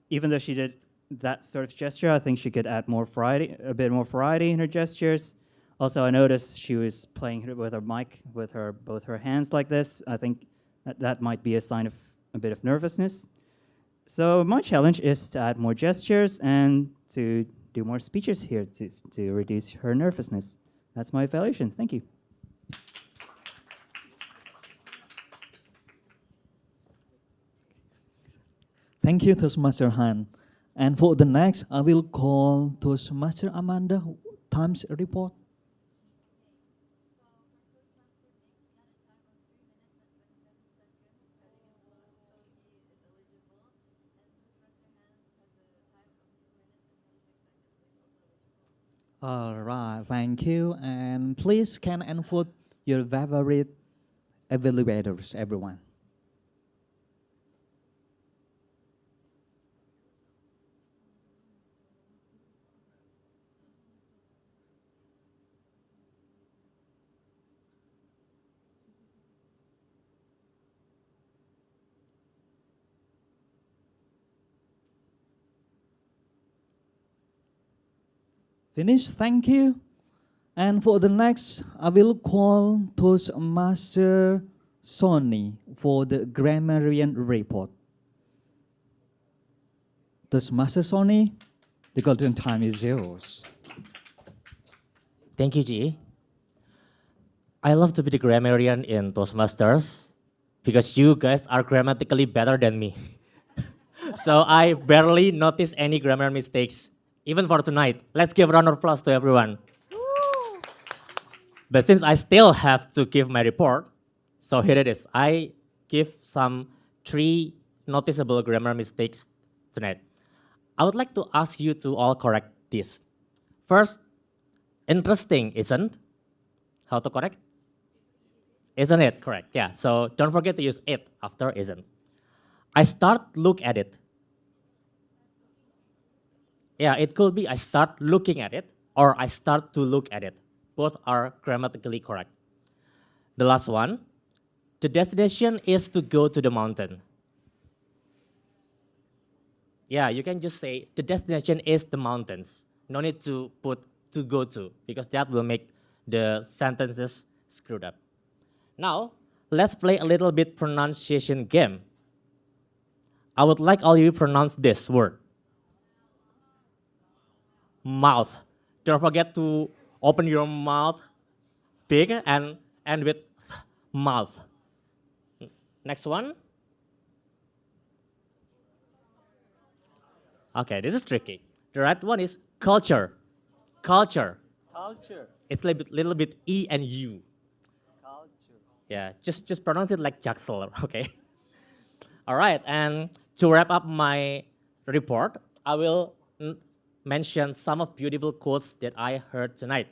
even though she did that sort of gesture, I think she could add a bit more variety in her gestures. Also, I noticed she was playing with her mic with both her hands like this. I think that might be a sign of a bit of nervousness. So my challenge is to add more gestures and to do more speeches here to reduce her nervousness. That's my evaluation. Thank you. Thank you, Toastmaster Han. And for the next, I will call Toastmaster Amanda. Times report. All right, thank you. And please scan and vote your favorite evaluators, everyone. Finished? Thank you. And for the next, I will call Toastmaster Sony for the grammarian report. Toastmaster Sony, the golden time is yours. Thank you, G. I love to be the grammarian in Toastmasters because you guys are grammatically better than me. So I barely notice any grammar mistakes, even for tonight. Let's give a round of applause to everyone. But since I still have to give my report, so here it is. I give some 3 noticeable grammar mistakes tonight. I would like to ask you to all correct this. First, interesting isn't. How to correct? Isn't it? Correct. Yeah. So don't forget to use it after isn't. I start look at it. Yeah, it could be I start looking at it or I start to look at it. Both are grammatically correct. The last one, the destination is to go to the mountain. Yeah, you can just say the destination is the mountains. No need to put to go to because that will make the sentences screwed up. Now, let's play a little bit pronunciation game. I would like all you to pronounce this word. Mouth. Don't forget to open your mouth big and end with mouth. Next one. Okay, this is tricky. The right one is culture. Culture. Culture. It's a little bit E and U. Culture. Yeah, just pronounce it like Jaxel, okay? All right, and to wrap up my report, I will mention some of beautiful quotes that I heard tonight.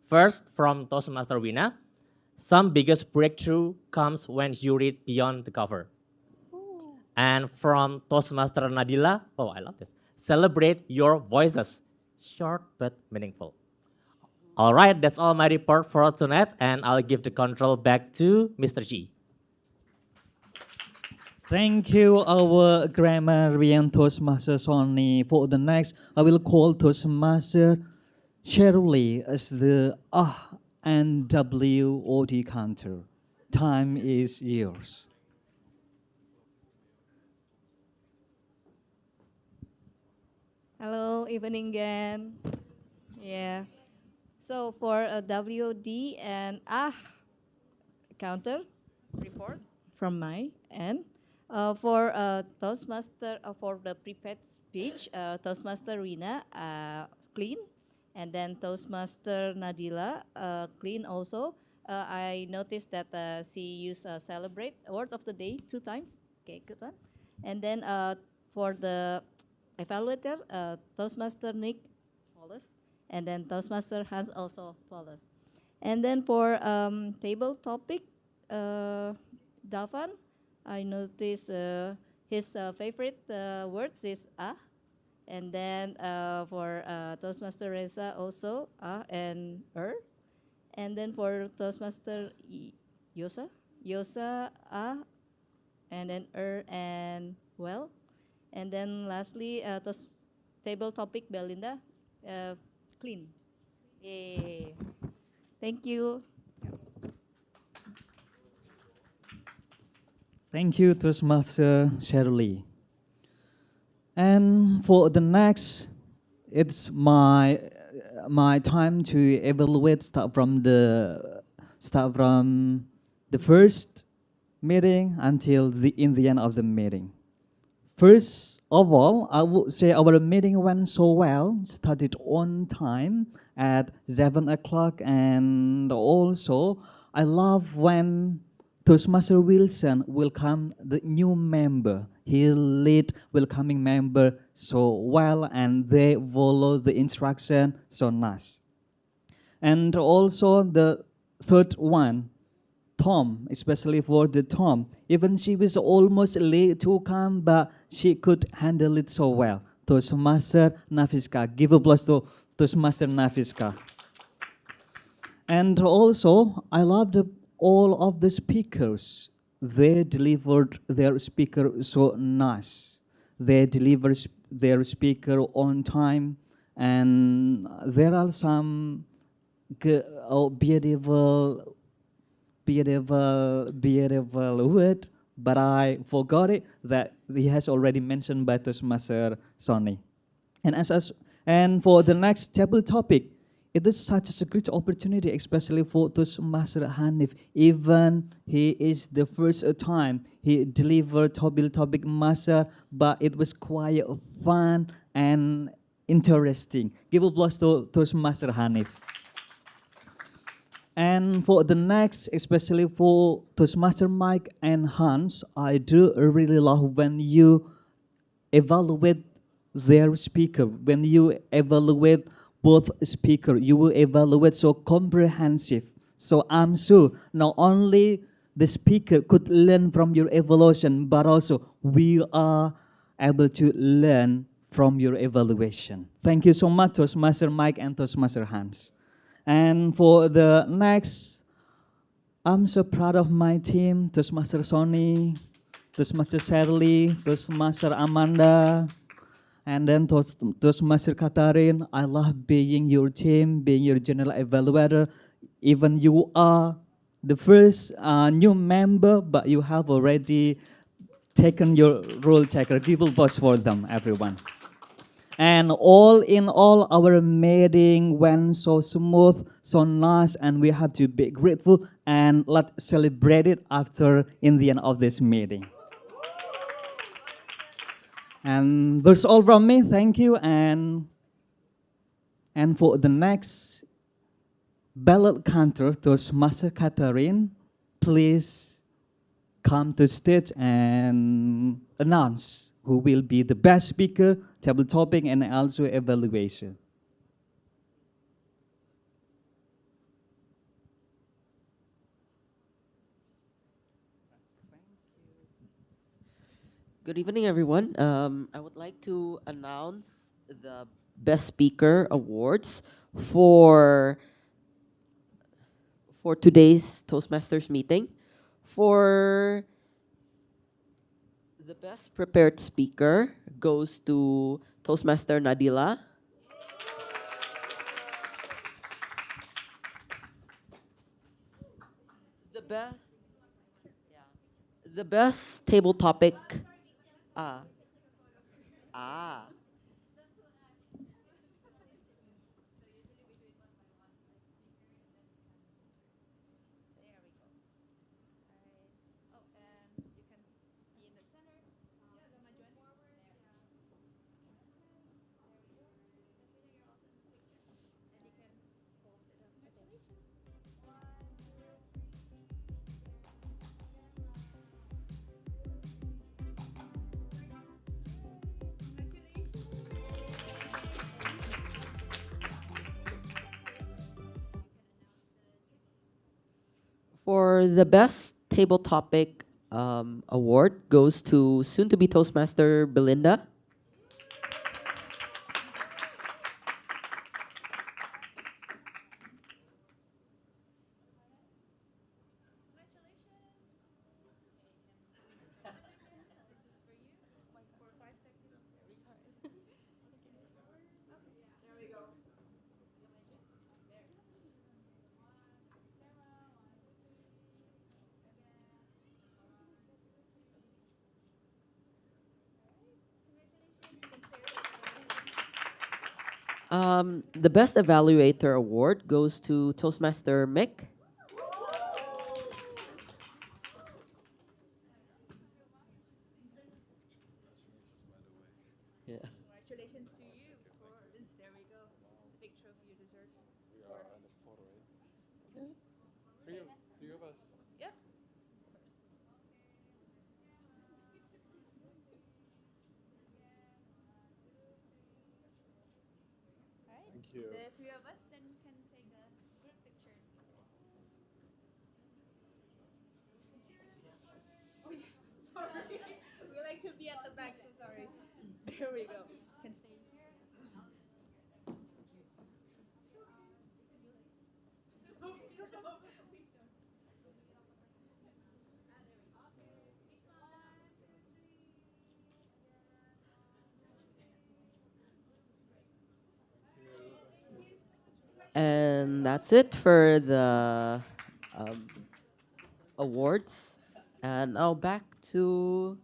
First, from Toastmaster Wina, some biggest breakthrough comes when you read beyond the cover. And from Toastmaster Nadila, oh, I love this. Celebrate your voices, short but meaningful. All right, that's all my report for tonight, and I'll give the control back to Mr. G. Thank you, our grammarian Toastmaster Sony. For the next, I will call Toastmaster Shirley as the and WOT counter. Time is yours. Hello, evening again. Yeah. So for a WD and counter report from my end. For Toastmaster for the prepared speech, Toastmaster Rina clean, and then Toastmaster Nadila clean also. I noticed that she used celebrate word of the day 2 times. Okay, good one. And then for the evaluator, Toastmaster Nick flawless, and then Toastmaster Hans also flawless. And then for table topic, Dalvan, I noticed his favorite words is and then for Toastmaster Reza also and and then for Toastmaster Yosa and then and well. And then lastly, table topic Belinda, clean. Yay. Thank you. Thank you, Toastmaster Shirley. And for the next, it's my time to evaluate start from the first meeting until in the end of the meeting. First of all, I would say our meeting went so well, started on time at 7 o'clock, and also I love when Toastmaster Wilson welcome the new member. He lead welcoming member so well, and they follow the instruction so nice. And also the third one, Tom, especially for the Tom. Even she was almost late to come, but she could handle it so well. Toastmaster Nafiska. Give applause to Toastmaster Nafiska. And also, I love all of the speakers. They delivered their speaker so nice. They delivered their speaker on time, and there are some beautiful, beautiful word, but I forgot it that he has already mentioned by Toastmaster Sonny. And and for the next table topic, it is such a great opportunity, especially for Toastmaster Hanif. Even he is the first time he delivered topic master, but it was quite fun and interesting. Give applause to Toastmaster Hanif. And for the next, especially for Toastmaster Mike and Hans, I do really love when you evaluate their speaker. When you evaluate both speaker, you will evaluate so comprehensive. So I'm sure not only the speaker could learn from your evaluation, but also we are able to learn from your evaluation. Thank you so much, Toastmaster Mike and Toastmaster Hans. And for the next, I'm so proud of my team, Toastmaster Sonny, Toastmaster Shirley, Toastmaster Amanda, and then Toastmaster Katharin. I love being your team, being your general evaluator. Even you are the first new member, but you have already taken your role taker. Give applause for them, everyone. And all in all, our meeting went so smooth, so nice, and we have to be grateful and let's celebrate it after in the end of this meeting. And that's all from me. Thank you. And for the next ballot counter, Toastmaster Catherine, please come to stage and announce who will be the best speaker, table topic, and also evaluation. Good evening, everyone. I would like to announce the Best Speaker Awards for today's Toastmasters meeting. For the Best Prepared Speaker goes to Toastmaster Nadila. The best table topic. Ah. Ah. For the best table topic award goes to soon-to-be Toastmaster Belinda. The best evaluator award goes to Toastmaster Mick. Yeah. Congratulations to you, of course. There we go. The big trophy you deserve. We are on the photo, right? Three of us. Yep. Thank you. The three of us then can take a group picture. Oh, yeah. Sorry. We like to be at the back, so sorry. There we go. Can stay here. And that's it for the um, awards. And now back to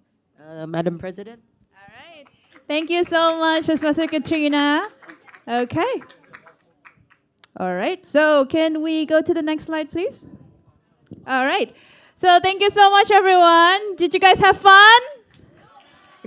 Madam President. Thank you so much, Toastmaster Katrina. Okay. All right. So can we go to the next slide, please? All right. So thank you so much, everyone. Did you guys have fun?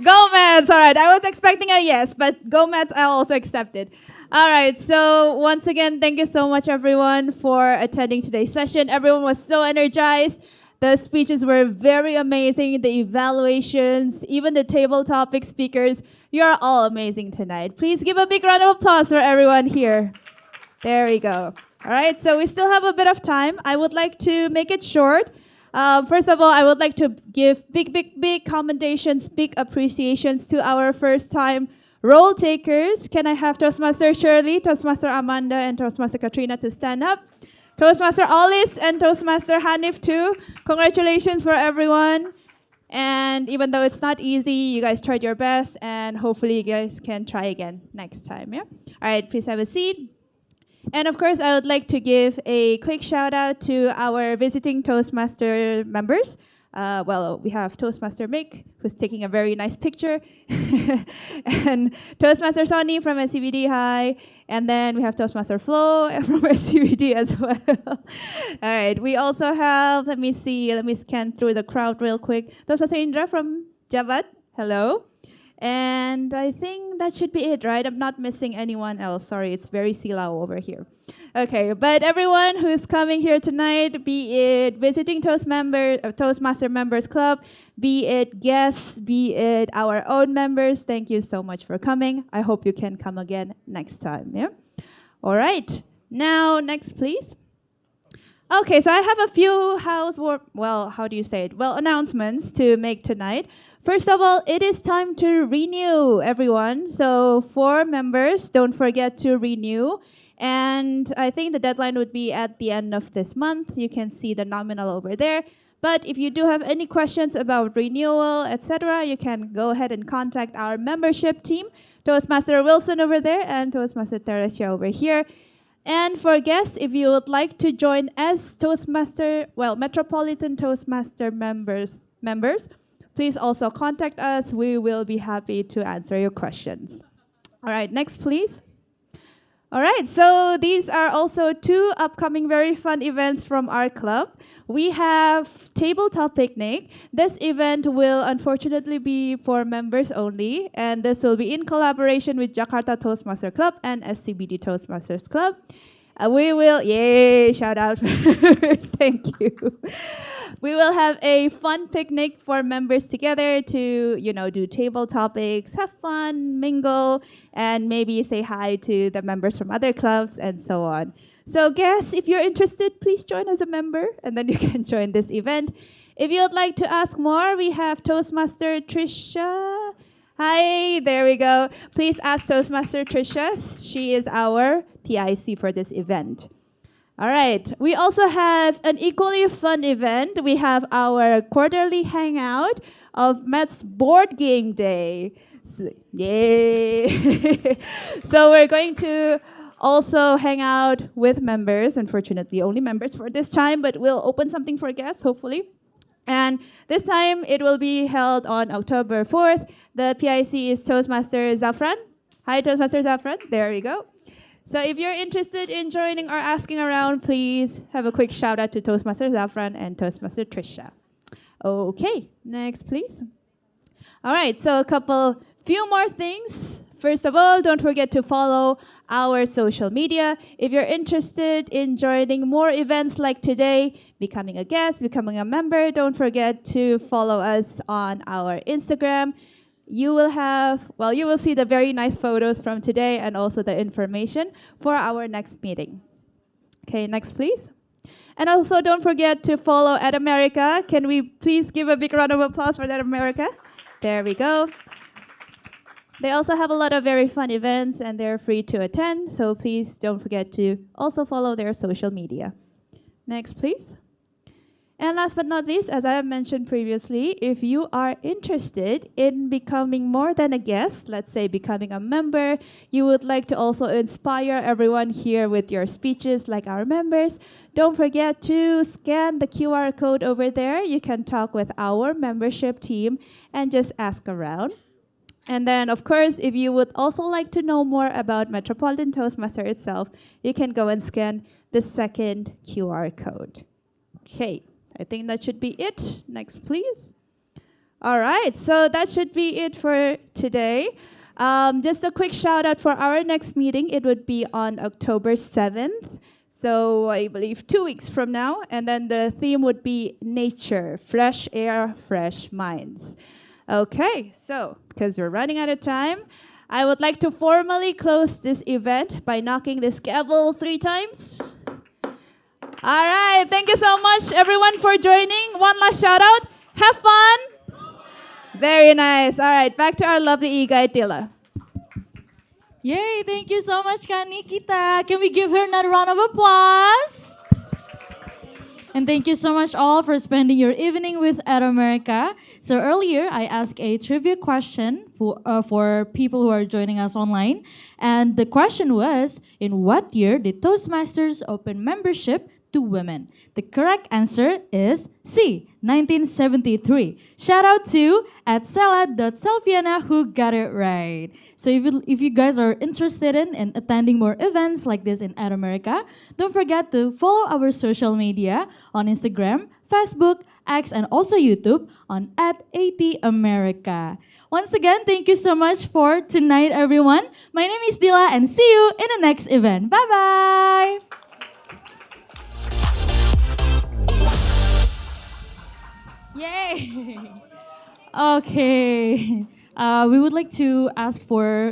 Go Mets. All right. I was expecting a yes, but go Mets I also accepted. All right. So once again, thank you so much, everyone, for attending today's session. Everyone was so energized. The speeches were very amazing. The evaluations, even the table topic speakers. You are all amazing tonight. Please give a big round of applause for everyone here. There we go. All right, so we still have a bit of time. I would like to make it short. First of all, I would like to give big commendations, big appreciations to our first-time role takers. Can I have Toastmaster Shirley, Toastmaster Amanda, and Toastmaster Katrina to stand up? Toastmaster Alice and Toastmaster Hanif too. Congratulations for everyone. And even though it's not easy, you guys tried your best, and hopefully you guys can try again next time, yeah? All right, please have a seat. And of course, I would like to give a quick shout out to our visiting Toastmaster members. Well, we have Toastmaster Mick, who's taking a very nice picture, and Toastmaster Sonny from SCBD High, and then we have Toastmaster Flo from SCBD as well. All right, we also have, let me scan through the crowd real quick. Toastmaster Indra from Javad, hello. And I think that should be it, right? I'm not missing anyone else. Sorry, it's very silao over here. Okay, but everyone who's coming here tonight, be it visiting Toastmaster Members Club, be it guests, be it our own members, thank you so much for coming. I hope you can come again next time, yeah? All right, now next please. Okay, so I have a few announcements to make tonight. First of all, it is time to renew, everyone. So for members, don't forget to renew. And I think the deadline would be at the end of this month. You can see the nominal over there. But if you do have any questions about renewal, etc., you can go ahead and contact our membership team, Toastmaster Wilson over there and Toastmaster Teresia over here. And for guests, if you would like to join as Metropolitan Toastmaster members, please also contact us. We will be happy to answer your questions. All right, next please. All right, so these are also two upcoming very fun events from our club. We have Tabletop Picnic. This event will unfortunately be for members only, and this will be in collaboration with Jakarta Toastmaster Club and SCBD Toastmasters Club. Shout out. Thank you. We will have a fun picnic for members together to, do table topics, have fun, mingle, and maybe say hi to the members from other clubs and so on. So guests, if you're interested, please join as a member, and then you can join this event. If you would like to ask more, we have Toastmaster Trisha. Hi, there we go. Please ask Toastmaster Trisha. She is our PIC for this event. All right, we also have an equally fun event. We have our quarterly hangout of Mets Board Game Day. Yay! So we're going to also hang out with members, unfortunately only members for this time, but we'll open something for guests, hopefully. And this time it will be held on October 4th. The PIC is Toastmaster Zafran. Hi, Toastmaster Zafran. There we go. So if you're interested in joining or asking around, please have a quick shout out to Toastmaster Zafran and Toastmaster Trisha. Okay, next please. All right, so few more things. First of all, don't forget to follow our social media. If you're interested in joining more events like today, becoming a guest, becoming a member, don't forget to follow us on our Instagram. You will see the very nice photos from today and also the information for our next meeting. Okay, next please. And also don't forget to follow At America. Can we please give a big round of applause for At America? There we go. They also have a lot of very fun events and they're free to attend, so please don't forget to also follow their social media. Next, please. And last but not least, as I have mentioned previously, if you are interested in becoming more than a guest, let's say becoming a member, you would like to also inspire everyone here with your speeches like our members, don't forget to scan the QR code over there. You can talk with our membership team and just ask around. And then, of course, if you would also like to know more about Metropolitan Toastmaster itself, you can go and scan the second QR code. Okay, I think that should be it. Next, please. All right, so that should be it for today. Just a quick shout out for our next meeting. It would be on October 7th. So I believe 2 weeks from now. And then the theme would be nature, fresh air, fresh minds. Okay, so because we're running out of time, I would like to formally close this event by knocking this gavel 3 times. All right, thank you so much, everyone, for joining. One last shout out. Have fun. Very nice. All right, back to our lovely e-guide, Tila. Yay, thank you so much, Kak Nikita. Can we give her another round of applause? And thank you so much all for spending your evening with At America. So earlier, I asked a trivia question for people who are joining us online. And the question was, in what year did Toastmasters open membership to women? The correct answer is C, 1973. Shout out to @salad.selviana who got it right. So if you guys are interested in attending more events like this in At America, don't forget to follow our social media on Instagram, Facebook, X, and also YouTube on @ATAmerica. Once again, thank you so much for tonight, everyone. My name is Dila, and see you in the next event. Bye-bye. Yay! Okay. We would like to ask for